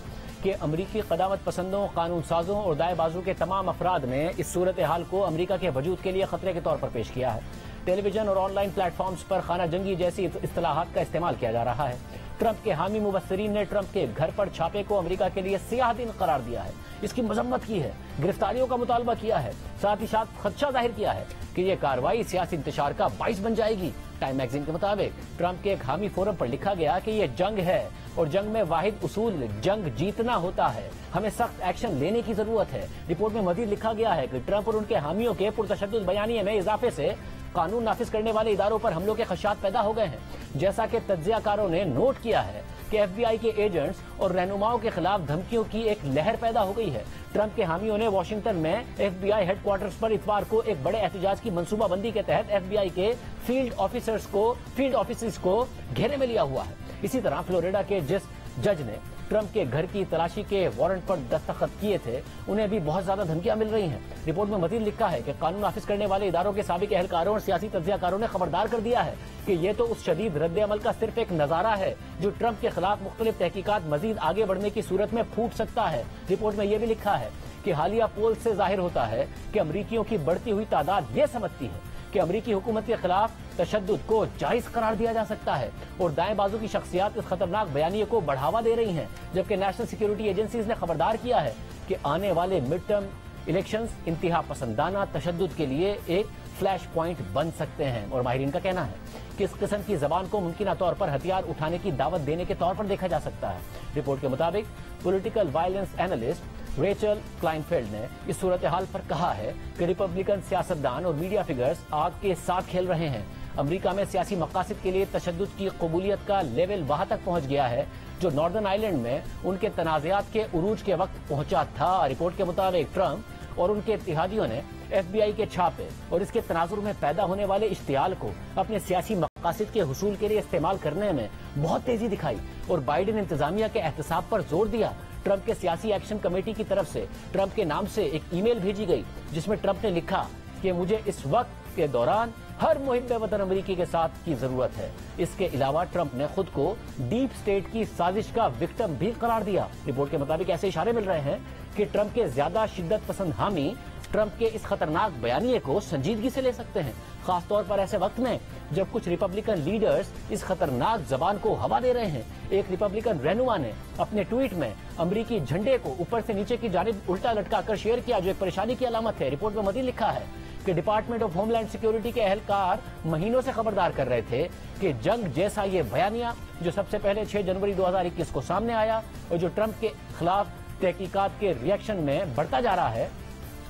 कि अमरीकी कदामत पसंदों, कानून साजों और दाएं बाजू के तमाम अफराद ने इस सूरत हाल को अमरीका के वजूद के लिए खतरे के तौर पर पेश किया है। टेलीविजन और ऑनलाइन प्लेटफॉर्म्स पर खाना जंगी जैसी इस्तिलाहात का इस्तेमाल किया जा रहा है। ट्रंप के हामी मुबस्सिरीन ने ट्रंप के घर पर छापे को अमेरिका के लिए सियाह दिन करार दिया है, इसकी मजम्मत की है, गिरफ्तारियों का मुतालबा किया है, साथ ही साथ खदशा जाहिर किया है कि यह कार्रवाई सियासी इंतशार का बाइस बन जाएगी। टाइम मैगजीन के मुताबिक ट्रंप के एक हामी फोरम पर लिखा गया कि यह जंग है और जंग में वाहिद उसूल जंग जीतना होता है, हमें सख्त एक्शन लेने की जरूरत है। रिपोर्ट में मजीद लिखा गया है कि ट्रंप और उनके हामियों के पुरतशद्दुद बयानिए में इजाफे से कानून नाफिज करने वाले इदारों पर हमलों के खदशात पैदा हो गए हैं। जैसा कि तज्जियाकारों ने नोट किया है کہ FBI کے ایجنٹس اور رہنماؤں کے خلاف دھمکیوں کی ایک لہر پیدا ہو گئی ہے۔ ٹرمپ کے حامیوں نے واشنگٹن میں FBI ہیڈ کوارٹرز پر اتوار کو ایک بڑے احتجاج کی منصوبہ بندی کے تحت FBI کے فیلڈ آفیسرز کو گھیرے میں لیا ہوا ہے۔ اسی طرح فلوریڈا کے جس جج نے ٹرمپ کے گھر کی تلاشی کے وارنٹ پر دستخط کیے تھے انہیں بھی بہت زیادہ دھمکیاں مل رہی ہیں۔ رپورٹ میں مزید لکھا ہے کہ قانون نافذ کرنے والے اداروں کے سابق اہلکاروں اور سیاسی تجزیہ کاروں نے خبردار کر دیا ہے کہ یہ تو اس شدید رد عمل کا صرف ایک نظارہ ہے جو ٹرمپ کے خلاف مختلف تحقیقات مزید آگے بڑھنے کی صورت میں پھوٹ سکتا ہے۔ رپورٹ میں یہ بھی لکھا ہے کہ حالیہ پول سے ظاہر ہوتا ہے کہ امریکیوں کی بڑھتی ہوئی تعداد یہ سمجھتی ہے کہ امریکی حکومت کے خلاف تشدد کو جائز قرار دیا جا سکتا ہے اور دائیں بازو کی شخصیات اس خطرناک بیانیے کو بڑھاوا دے رہی ہیں، جبکہ نیشنل سیکیورٹی ایجنسیز نے خبردار کیا ہے کہ آنے والے مڈ ٹرم الیکشنز انتہا پسندانہ تشدد کے لیے ایک فلیش پوائنٹ بن سکتے ہیں، اور ماہرین کا کہنا ہے کہ اس قسم کی زبان کو ممکنہ طور پر ہتھیار اٹھانے کی دعوت دینے کے طور پر دیکھا جا سکتا ہے۔ رپورٹ کے مطابق پولیٹیکل وائلنس اینالسٹ ریچل کلائنفیلڈ نے اس صورتحال پر کہا ہے کہ ریپبلکن سیاستدان اور میڈیا فگرز آگ کے ساتھ کھیل رہے ہیں۔ امریکہ میں سیاسی مقاصد کے لیے تشدد کی قبولیت کا لیول وہاں تک پہنچ گیا ہے جو ناردرن آئلینڈ میں ان کے تنازعات کے عروج کے وقت پہنچا تھا۔ رپورٹ کے مطابق ٹرمپ اور ان کے اتحادیوں نے FBI کے چھاپے اور اس کے تناظر میں پیدا ہونے والے اشتعال کو اپنے سیاسی مقاصد کے حصول کے لیے استعمال کرنے میں بہت تیزی دکھائی اور بائیڈن انتظامیہ کے احتساب پر زور دیا۔ ٹرمپ کے سیاسی ایکشن کمیٹی کی طرف سے ٹرمپ کے نام سے ایک ای میل بھیجی گئی جس میں ٹرمپ نے لکھا کہ مجھے اس وقت کے دوران ہر محب وطن امریکی کے ساتھ کی ضرورت ہے۔ اس کے علاوہ ٹرمپ نے خود کو ڈیپ سٹیٹ کی سازش کا وکٹم بھی قرار دیا۔ رپورٹ کے مطابق ایسے اشارے مل رہے ہیں کہ ٹرمپ کے زیادہ شدت پسند حامی ٹرمپ کے اس خطرناک بیانیے کو سنجیدگی سے لے سکتے ہیں، خاص طور پر ایسے وقت میں جب کچھ ریپبلکن لیڈرز اس خطرناک زبان کو ہوا دے رہے ہیں۔ ایک ریپبلکن رہنما نے اپنے ٹویٹ میں امریکی جھنڈے کو اوپر سے نیچے کی جانب الٹا لٹکا کر شیئر کیا جو ایک پریشانی کی علامت ہے۔ رپورٹ میں مزید لکھا ہے کہ department of homeland security کے اہلکار مہینوں سے خبردار کر رہے تھے کہ جنگ جیسا یہ بیانیہ جو سب سے پہلے 6 جنوری 2021 کو سامنے آیا اور جو ٹرمپ کے خلاف تحقیقات کے ریئیکشن میں بڑھتا جا رہا ہے،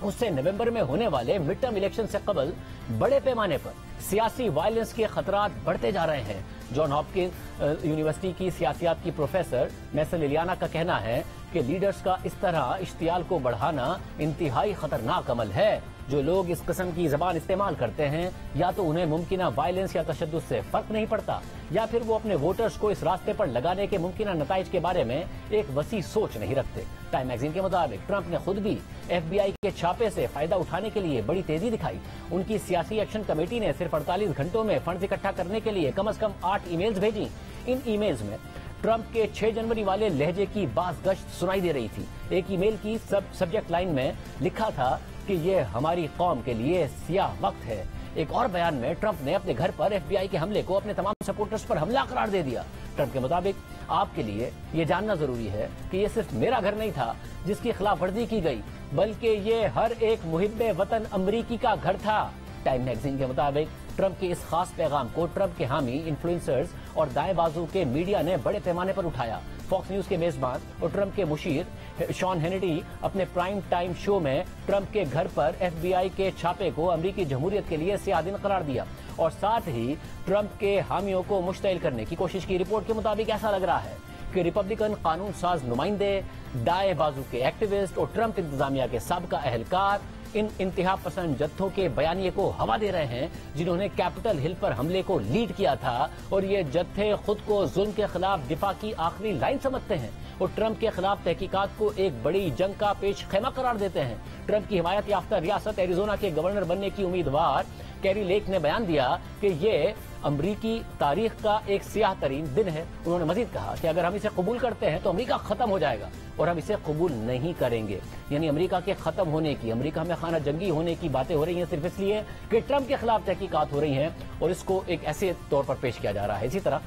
اس سے نومبر میں ہونے والے مڈ ٹرم الیکشن سے قبل بڑے پیمانے پر سیاسی وائلنس کے خطرات بڑھتے جا رہے ہیں۔ جان ہاپکنس یونیورسٹی کی سیاسیات کی پروفیسر میسن لیلیانا کا کہنا ہے کہ لیڈرز کا اس طرح اشتعال کو بڑھانا انتہائی خطرناک عمل ہے۔ جو لوگ اس قسم کی زبان استعمال کرتے ہیں یا تو انہیں ممکنہ وائلنس یا تشدد سے فرق نہیں پڑتا یا پھر وہ اپنے ووٹرز کو اس راستے پر لگانے کے ممکنہ نتائج کے بارے میں ایک وسیع سوچ نہیں رکھتے۔ ٹائم میگزین کے مطابق ٹرمپ نے خود بھی FBI کے چھاپے سے فائدہ اٹھانے کے لیے بڑی تیزی دکھائی۔ ان کی سیاسی ایکشن کمیٹی نے صرف 48 گھنٹوں میں فنڈز اکٹھا کرنے کے لیے کم از کم 8 ای میلز بھیجی۔ ان ای میلز میں ٹرمپ کے 6 جنوری والے لہجے کی باز گشت سنائی دے رہی تھی۔ ایک ای میل کی سبجیکٹ لائن میں لکھا تھا کہ یہ ہماری قوم کے لیے سیاہ وقت ہے۔ ایک اور بیان میں ٹرمپ نے اپنے گھر پر FBI کے حملے کو اپنے تمام سپورٹرز پر حملہ قرار دے دیا۔ ٹرمپ کے مطابق آپ کے لیے یہ جاننا ضروری ہے کہ یہ صرف میرا گھر نہیں تھا جس کی خلاف ورزی کی گئی بلکہ یہ ہر ایک محب وطن امریکی کا گھر تھا۔ ٹائم میگزین کے مطابق ٹرمپ کے اس خاص پیغام کو ٹرمپ کے حامی انفلوئنسرز اور دائیں بازو کے میڈیا نے بڑے پیمانے پر اٹھایا۔ فاکس نیوز کے میزبان اور ٹرمپ کے مشیر شان ہینیٹی اپنے پرائم ٹائم شو میں ٹرمپ کے گھر پر FBI کے چھاپے کو امریکی جمہوریت کے لیے سیاہ دن قرار دیا اور ساتھ ہی ٹرمپ کے حامیوں کو مشتعل کرنے کی کوشش کی۔ رپورٹ کے مطابق ایسا لگ رہا ہے کہ ریپبلکن قانون ساز نمائندے، دائیں بازو کے ایکٹیوسٹ اور ٹرمپ انتظامیہ کے سابقہ اہلکار ان انتہا پسند جتھوں کے بیانیے کو ہوا دے رہے ہیں جنہوں نے کیپٹل ہل پر حملے کو لیڈ کیا تھا، اور یہ جتھے خود کو ظلم کے خلاف دفاع کی آخری لائن سمجھتے ہیں اور ٹرمپ کے خلاف تحقیقات کو ایک بڑی جنگ کا پیش خیمہ قرار دیتے ہیں۔ ٹرمپ کی حمایت یافتہ ریاست ایریزونا کے گورنر بننے کی امیدوار کیری لیک نے بیان دیا کہ یہ امریکی تاریخ کا ایک سیاہ ترین دن ہے۔ انہوں نے مزید کہا کہ اگر ہم اسے قبول کرتے ہیں تو امریکہ ختم ہو جائے گا اور ہم اسے قبول نہیں کریں گے۔ یعنی امریکہ کے ختم ہونے کی، امریکہ میں خانہ جنگی ہونے کی باتیں ہو رہی ہیں صرف اس لیے کہ ٹرمپ کے خلاف تحقیقات ہو رہی ہیں اور اس کو ایک ایسے طور پر پیش کیا جا رہا ہے۔ اسی طرح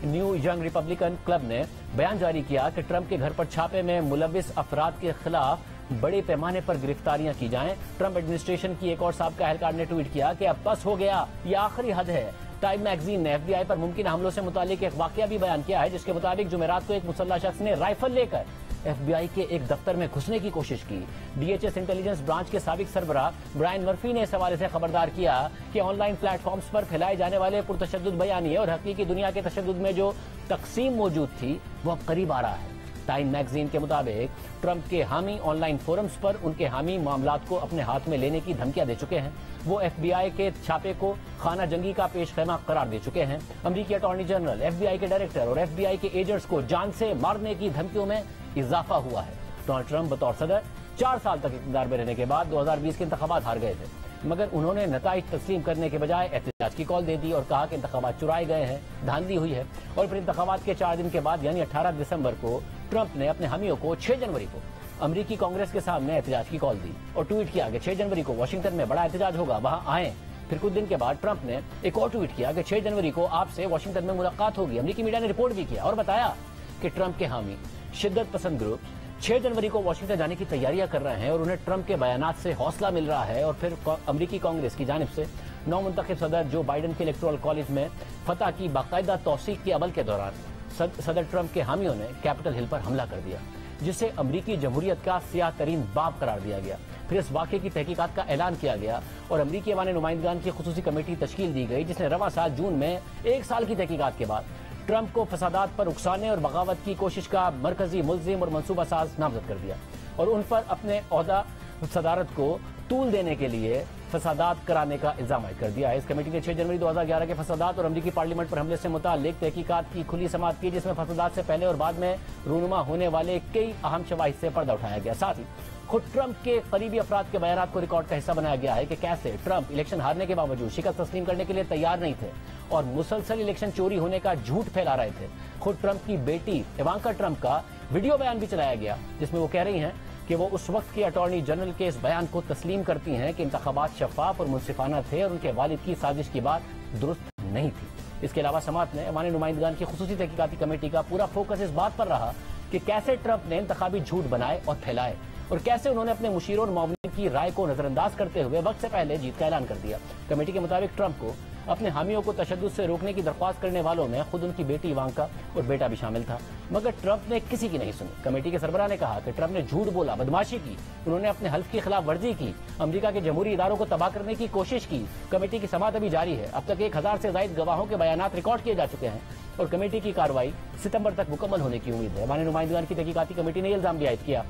نیو ینگ ریپبلکن کلب نے بیان جاری کیا کہ ٹرمپ کے گھر پر چھاپے میں ملوث افراد کے خلاف بڑے پیمانے پر گرفتاریاں کی جائیں۔ ٹرمپ ایڈمنسٹریشن کی ایک اور سابقہ اہلکار نے ٹویٹ کیا کہ اب بس ہو گیا، یہ آخری حد ہے۔ ٹائم میگزین نے FBI پر ممکنہ حملوں سے متعلق ایک واقعہ بھی بیان کیا ہے جس کے مطابق جمعرات کو ایک مسلح شخص نے رائفل لے کر FBI के एक दफ्तर में घुसने की कोशिश की। DHS इंटेलिजेंस ब्रांच के साबिक सरबराह ब्रायन मर्फी ने इस हवाले से खबरदार किया कि ऑनलाइन प्लेटफॉर्म्स पर फैलाए जाने वाले पुरतशद्दुद बयानिए और हकीकी दुनिया के तशद्दुद में जो तकसीम मौजूद थी वो अब करीब आ रहा है। टाइम मैगजीन के मुताबिक ट्रंप के हामी ऑनलाइन फोरम्स पर उनके हामी मामलात को अपने हाथ में लेने की धमकियां दे चुके हैं। वो FBI के छापे को खाना जंगी का पेशखैमा करार दे चुके हैं। अमेरिकी अटॉर्नी जनरल, FBI के डायरेक्टर और FBI के एजेंट्स को जान से मारने की धमकियों में इजाफा हुआ है। डोनाल्ड ट्रंप बतौर सदर 4 साल तक इक़्तिदार में रहने के बाद 2020 के इंतखाबात हार गए थे, मगर उन्होंने नताइज तस्लीम करने के बजाय एहतजाज की कॉल दे दी और कहा कि इंतखाबात चुराए गए हैं, धांधली हुई है। और फिर इंतखाबात के 4 दिन के बाद यानी 18 दिसंबर को ट्रंप ने अपने हामियों को 6 जनवरी को अमेरिकी कांग्रेस के सामने एहतजाज की कॉल दी और ट्वीट किया कि 6 जनवरी को वाशिंगटन में बड़ा एहतजाज होगा, वहां आएं। फिर कुछ दिन के बाद ट्रंप ने एक और ट्वीट किया कि 6 जनवरी को आपसे वाशिंगटन में मुलाकात होगी। अमेरिकी मीडिया ने रिपोर्ट भी किया और बताया कि ट्रंप के हामी शिद्दत पसंद ग्रुप 6 जनवरी को वाशिंगटन जाने की तैयारियां कर रहे हैं और उन्हें ट्रंप के बयानात से हौसला मिल रहा है। और फिर अमेरिकी कांग्रेस की जानिब से नौमुंतखब सदर जो बाइडन के इलेक्टोरल कॉलेज में फतह की बाकायदा तौसीक के अमल के दौरान सदर ट्रंप के हामियों ने कैपिटल हिल पर हमला कर दिया, जिसे अमरीकी जमहूरियत का सियाह तरीन बाब करार दिया गया। फिर इस वाक़े की तहकीकात का ऐलान किया गया और अमरीकी ऐवान नुमाइंदगान की खुसूसी कमेटी तश्कील दी गई, जिसने रवां साल जून में 1 साल की तहकीकात के बाद ट्रंप को फसादात पर उकसाने और बगावत की कोशिश का मरकजी मुल्जिम और मनसूबा साज नामजद कर दिया और उन पर अपने ओहदा सदारत को तूल देने के लिए फसादात कराने का इल्जाम आयद कर दिया है। इस कमेटी ने 6 जनवरी 2011 के फसादात और अमरीकी पार्लियामेंट पर हमले से मुताल्लिक तहकीकात की खुली समाअत की, जिसमें फसादात से पहले और बाद में रूनुमा होने वाले कई अहम शवाहिद से पर्दा उठाया गया। साथ ही खुद ट्रंप के करीबी अफराद के बयानात को रिकॉर्ड का हिस्सा बनाया गया है कि कैसे ट्रंप इलेक्शन हारने के बावजूद शिकस्त तस्लीम करने के लिए तैयार नहीं थे और मुसलसल इलेक्शन चोरी होने का झूठ फैला रहे थे। खुद ट्रंप की बेटी इवांका ट्रंप का वीडियो बयान भी चलाया गया, जिसमें वो कह रही हैं कि वो उस वक्त के अटॉर्नी जनरल के इस बयान को तस्लीम करती हैं कि इंतखाबात शफाफ और मुनसिफाना थे और उनके वालिद की साजिश की बात दुरुस्त नहीं थी। इसके अलावा समाअत में ऐवान नुमाइंदगान की खुसूसी तहकीकाती कमेटी का पूरा फोकस इस बात पर रहा कि कैसे ट्रंप ने इंतखाबी झूठ बनाए और फैलाए और कैसे उन्होंने अपने मुशीरों और मामलों की राय को नजरअंदाज करते हुए वक्त से पहले जीत का ऐलान कर दिया। कमेटी के मुताबिक ट्रंप को अपने हामियों को तशद्दुद से रोकने की दरख्वास्त करने वालों में खुद उनकी बेटी इवांका और बेटा भी शामिल था, मगर ट्रंप ने किसी की नहीं सुनी। कमेटी के सरबराह ने कहा कि ट्रंप ने झूठ बोला, बदमाशी की, उन्होंने अपने हल्फ की खिलाफ वर्जी की, अमेरिका के जमहूरी इदारों को तबाह करने की कोशिश की। कमेटी की समाअत अभी जारी है। अब तक 1000 से ज्यादा गवाहों के बयानात रिकॉर्ड किए जा चुके हैं और कमेटी की कार्रवाई सितंबर तक मुकम्मल होने की उम्मीद है। ऐवान नुमाइंदगान की तहकीकाती कमेटी ने इल्जाम भी आयद किया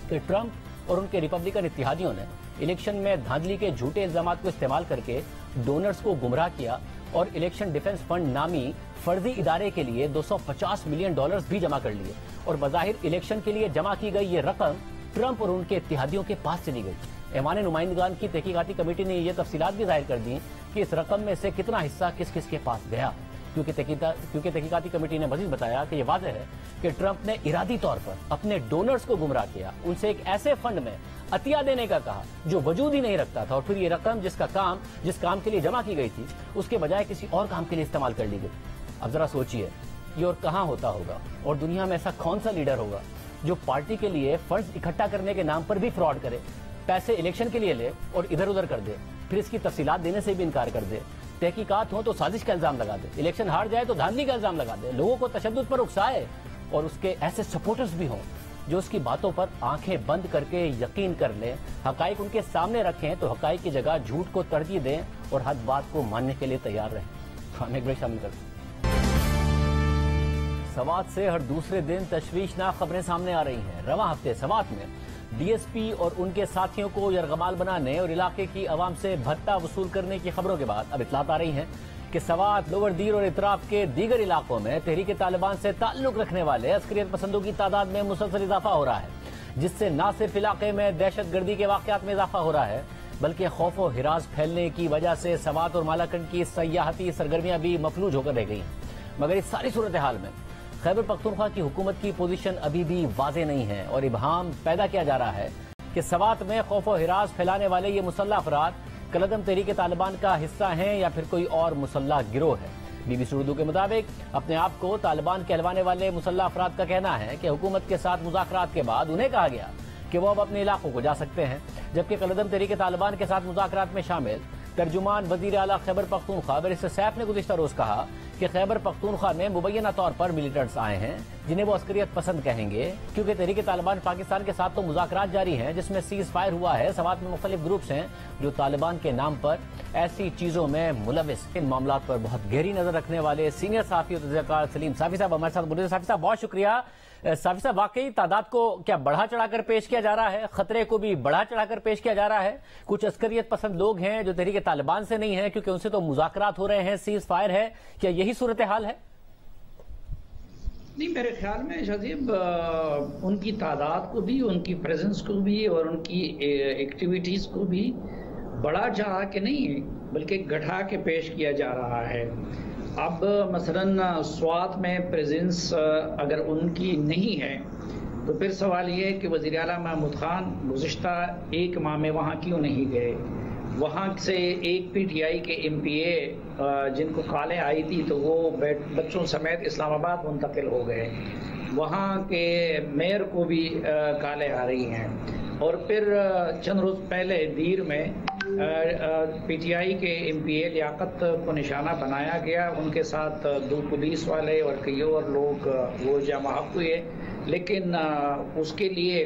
कि ट्रंप और उनके रिपब्लिकन इत्तेहादियों ने इलेक्शन में धांधली के झूठे इल्जाम को इस्तेमाल करके डोनर्स को गुमराह किया और इलेक्शन डिफेंस फंड नामी फर्जी इदारे के लिए $250 मिलियन भी जमा कर लिए और बज़ाहिर इलेक्शन के लिए जमा की गई ये रकम ट्रंप और उनके इत्तेहादियों के पास चली गई। ऐवान नुमाइंदगान की तहकीकाती कमेटी ने ये तफसीलात भी जाहिर कर दी कि इस रकम में से कितना हिस्सा किस किस के पास गया, क्योंकि तहकीकाती कमेटी ने मजीद बताया कि यह वाज़ेह है कि ट्रंप ने इरादी तौर पर अपने डोनर्स को गुमराह किया, उनसे एक ऐसे फंड में अतिया देने का कहा जो वजूद ही नहीं रखता था और फिर ये रकम जिस काम के लिए जमा की गई थी उसके बजाय किसी और काम के लिए इस्तेमाल कर ली गई। अब जरा सोचिए ये और कहां होता होगा और दुनिया में ऐसा कौन सा लीडर होगा जो पार्टी के लिए फंड्स इकट्ठा करने के नाम पर भी फ्रॉड करे, पैसे इलेक्शन के लिए ले और इधर उधर कर दे, फिर इसकी तफसीलात देने से भी इनकार कर दे, तहकीकात हो तो साजिश का इल्जाम लगा दे, इलेक्शन हार जाए तो धांधली का इल्जाम लगा दे, लोगों को तशद्दुद पर उकसाए और उसके ऐसे सपोर्टर्स भी हों जो उसकी बातों पर आंखें बंद करके यकीन कर लें, हकाइक उनके सामने रखें तो हकाइक की जगह झूठ को तरजीह दें और हर बात को मानने के लिए तैयार रहें। हम एक ब्रेक शामिल करते हैं। समाअत से हर दूसरे दिन तशवीशनाक खबरें सामने आ रही हैं। रवां हफ्ते समाअत में डीएसपी और उनके साथियों को यरगमाल बनाने और इलाके की आवाम से भत्ता वसूल करने की खबरों के बाद अब इतलात आ रही हैं कि सवात, लोअर दीर और इतराफ के दीगर इलाकों में तहरीक तालिबान से ताल्लुक रखने वाले अस्करियत पसंदों की तादाद में मुसलसल इजाफा हो रहा है, जिससे न सिर्फ इलाके में दहशत गर्दी के वाकयात में इजाफा हो रहा है बल्कि खौफ और हिरास फैलने की वजह से सवात और मालाकंड की सयाहती सरगर्मियां भी मफलूज होकर रह गई हैं। मगर इस सारी सूरत हाल में खैबर पख्तूनख्वा की हुकूमत की पोजीशन अभी भी वाज़ेह नहीं है और इबहाम पैदा किया जा रहा है कि सवात में खौफ और हिरास फैलाने वाले ये मुसल्लह अफराद कलदम तहरीक तालिबान का हिस्सा हैं या फिर कोई और मुसल्लह गिरोह है। BBC उर्दू के मुताबिक अपने आप को तालिबान कहलवाने वाले मुसल्लह अफराद का कहना है कि हुकूमत के साथ मुज़ाकरात के बाद उन्हें कहा गया कि वो अब अपने इलाकों को जा सकते हैं, जबकि कलदम तहरीक तालिबान के साथ मुज़ाकरात में शामिल तर्जुमान वज़ीर आला खैबर पख्तूनख्वा बैरिस्टर सैफ ने गुज़िश्ता रोज कहा کہ خیبر پختونخوا میں مبینہ طور پر ملیٹنٹس آئے ہیں جنہیں وہ عسکریت پسند کہیں گے، کیونکہ تحریک طالبان پاکستان کے ساتھ تو مذاکرات جاری ہیں جس میں سیز فائر ہوا ہے۔ سوات میں مختلف گروپس ہیں جو طالبان کے نام پر ایسی چیزوں میں ملوث۔ ان معاملات پر بہت گہری نظر رکھنے والے سینئر صحافی اور تجزیہ کار سلیم صافی صاحب ہمارے ساتھ موجود ہیں۔ صافی صاحب بہت شکریہ۔ صافی صاحب، واقعی تعداد کو کیا بڑھا چڑھا کر پیش کیا جا رہا ہے؟ خطرے کو بھی بڑھا چڑھا کر پیش کیا جا رہا ہے؟ کچھ عسکریت پسند لوگ ہیں جو تحریک طالبان سے نہیں ہیں کیونکہ ان سے تو مذاکرات ہو رہے ہیں، سیز فائر ہے، کیا یہی صورتحال ہے؟ نہیں، میرے خیال میں شاذیب ان کی تعداد کو بھی، ان کی پریزنس کو بھی اور ان کی ایکٹیویٹیز کو بھی بڑا چڑھا کے نہیں بلکہ گھٹا کے پیش کیا جا رہا ہے۔ اب مثلا سوات میں پریزنس اگر ان کی نہیں ہے تو پھر سوال یہ ہے کہ وزیر اعلیٰ محمود خان گزشتہ ایک ماہ میں وہاں کیوں نہیں گئے؟ وہاں سے ایک پی ٹی آئی کے ایم پی اے جن کو کالیں آئی تھی تو وہ بچوں سمیت اسلام آباد منتقل ہو گئے، وہاں کے میئر کو بھی کالیں آ رہی ہیں، اور پھر چند روز پہلے دیر میں پی ٹی آئی کے ایم پی اے لیاقت کو نشانہ بنایا گیا، ان کے ساتھ 2 پولیس والے اور کئی اور لوگ وہ جمع ہوئے، لیکن اس کے لیے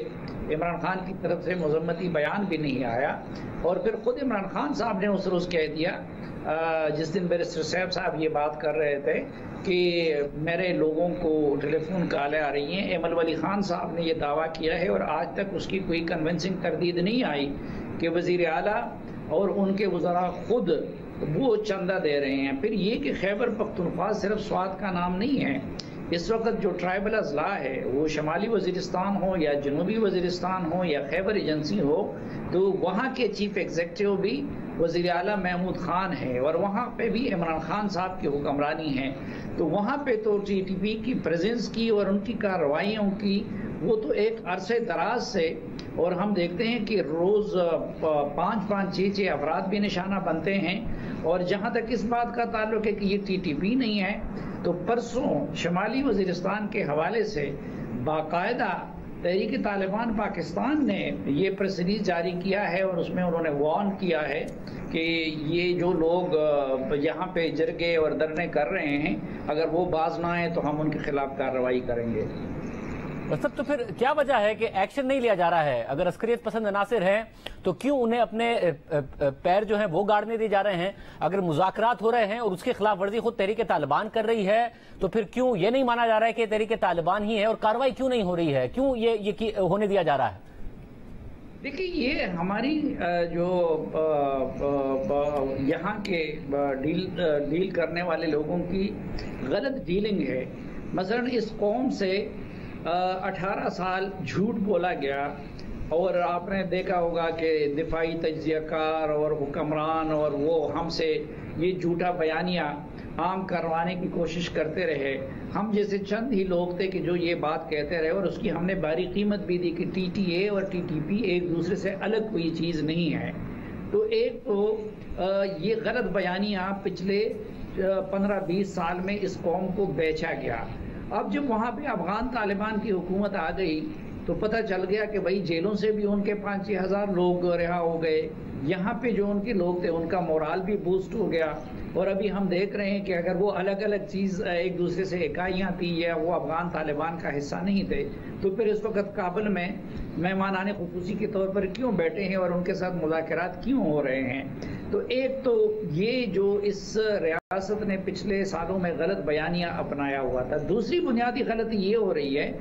عمران خان کی طرف سے مذمتی بیان بھی نہیں آیا، اور پھر خود عمران خان صاحب نے اس روز کہہ دیا جس دن بیرسٹر صاحب یہ بات کر رہے تھے کہ میرے لوگوں کو ٹیلی فون کالیں آ رہی ہیں۔ ایمل ولی خان صاحب نے یہ دعویٰ کیا ہے اور آج تک اس کی کوئی کنونسنگ تردید نہیں آئی کہ وزیر اعلیٰ اور ان کے وزراء خود وہ چندہ دے رہے ہیں۔ پھر یہ کہ خیبر پختونخوا صرف سوات کا نام نہیں ہے، اس وقت جو ٹرائبل اضلاع ہے وہ شمالی وزیرستان ہو یا جنوبی وزیرستان ہو یا خیبر ایجنسی ہو، تو وہاں کے چیف ایگزیکٹو بھی وزیر اعلیٰ محمود خان ہے اور وہاں پہ بھی عمران خان صاحب کی حکمرانی ہے، تو وہاں پہ تو ٹی ٹی پی کی پریزنس کی اور ان کی کارروائیوں کی وہ تو ایک عرصے دراز سے، اور ہم دیکھتے ہیں کہ روز 5-5 6 افراد بھی نشانہ بنتے ہیں۔ اور جہاں تک اس بات کا تعلق ہے کہ یہ ٹی ٹی پی نہیں ہے، تو پرسوں شمالی وزیرستان کے حوالے سے باقاعدہ تحریک طالبان پاکستان نے یہ پریس ریلیز جاری کیا ہے اور اس میں انہوں نے وارن کیا ہے کہ یہ جو لوگ یہاں پہ جرگے اور دھرنے کر رہے ہیں اگر وہ باز نہ آئیں تو ہم ان کے خلاف کارروائی کریں گے۔ مطلب تو پھر کیا وجہ ہے کہ ایکشن نہیں لیا جا رہا ہے؟ اگر عسکریت پسند عناصر ہیں تو کیوں انہیں اپنے پیر جو ہیں وہ گاڑنے دیے جا رہے ہیں؟ اگر مذاکرات ہو رہے ہیں اور اس کی خلاف ورزی خود تحریک طالبان کر رہی ہے تو پھر کیوں یہ نہیں مانا جا رہا ہے کہ تحریک طالبان ہی ہے، اور کارروائی کیوں نہیں ہو رہی ہے؟ کیوں یہ ہونے دیا جا رہا ہے؟ دیکھیے، یہ ہماری جو یہاں کے ڈیل کرنے والے لوگوں کی غلط ڈیلنگ ہے۔ مثلا اس قوم سے 18 سال جھوٹ بولا گیا، اور آپ نے دیکھا ہوگا کہ دفاعی تجزیہ کار اور حکمران اور وہ ہم سے یہ جھوٹا بیانیہ عام کروانے کی کوشش کرتے رہے۔ ہم جیسے چند ہی لوگ تھے کہ جو یہ بات کہتے رہے، اور اس کی ہم نے باری قیمت بھی دی کہ ٹی ٹی اے اور ٹی ٹی پی ایک دوسرے سے الگ کوئی چیز نہیں ہے۔ تو ایک تو یہ غلط بیانیہ پچھلے 15-20 سال میں اس قوم کو بیچا گیا۔ اب جب وہاں پہ افغان طالبان کی حکومت آ گئی تو پتہ چل گیا کہ بھائی جیلوں سے بھی ان کے 5-6 ہزار لوگ رہا ہو گئے، یہاں پہ جو ان کے لوگ تھے ان کا مورال بھی بوسٹ ہو گیا، اور ابھی ہم دیکھ رہے ہیں کہ اگر وہ الگ الگ چیز ایک دوسرے سے اکائیاں تھی یا وہ افغان طالبان کا حصہ نہیں تھے تو پھر اس وقت کابل میں مہمانان خصوصی کے طور پر کیوں بیٹھے ہیں اور ان کے ساتھ مذاکرات کیوں ہو رہے ہیں؟ تو ایک تو یہ جو اس ریاست نے پچھلے سالوں میں غلط بیانیہ اپنایا ہوا تھا۔ دوسری بنیادی غلطی یہ ہو رہی ہے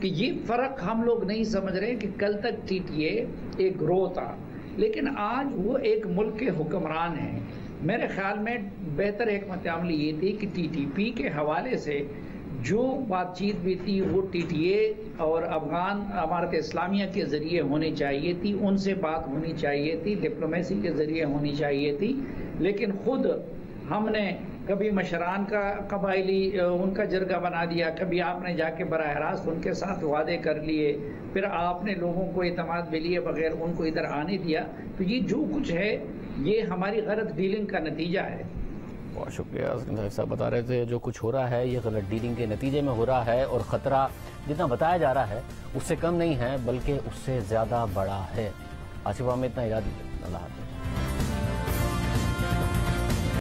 کہ یہ فرق ہم لوگ نہیں سمجھ رہے کہ کل تک ٹی ٹی اے ایک گروہ تھا لیکن آج وہ ایک ملک کے حکمران ہیں۔ میرے خیال میں بہتر حکمت عملی یہ تھی کہ ٹی ٹی پی کے حوالے سے جو بات چیت بھی تھی وہ ٹی ٹی اے اور افغان امارت اسلامیہ کے ذریعے ہونی چاہیے تھی، ان سے بات ہونی چاہیے تھی، ڈپلومیسی کے ذریعے ہونی چاہیے تھی، لیکن خود ہم نے کبھی مشران کا قبائلی ان کا جرگہ بنا دیا، کبھی آپ نے جا کے براہ راست ان کے ساتھ وعدے کر لیے، پھر آپ نے لوگوں کو اعتماد میں لیے بغیر ان کو ادھر آنے دیا۔ تو یہ جو کچھ ہے یہ ہماری غلط ڈیلنگ کا نتیجہ ہے۔ بہت شکریہ صاحب، بتا رہے تھے جو کچھ ہو رہا ہے یہ غلط ڈیلنگ کے نتیجے میں ہو رہا ہے، اور خطرہ جتنا بتایا جا رہا ہے اس سے کم نہیں ہے بلکہ اس سے زیادہ بڑا ہے۔ آصف میں اتنا یاد دیجیے، اللہ حافظ۔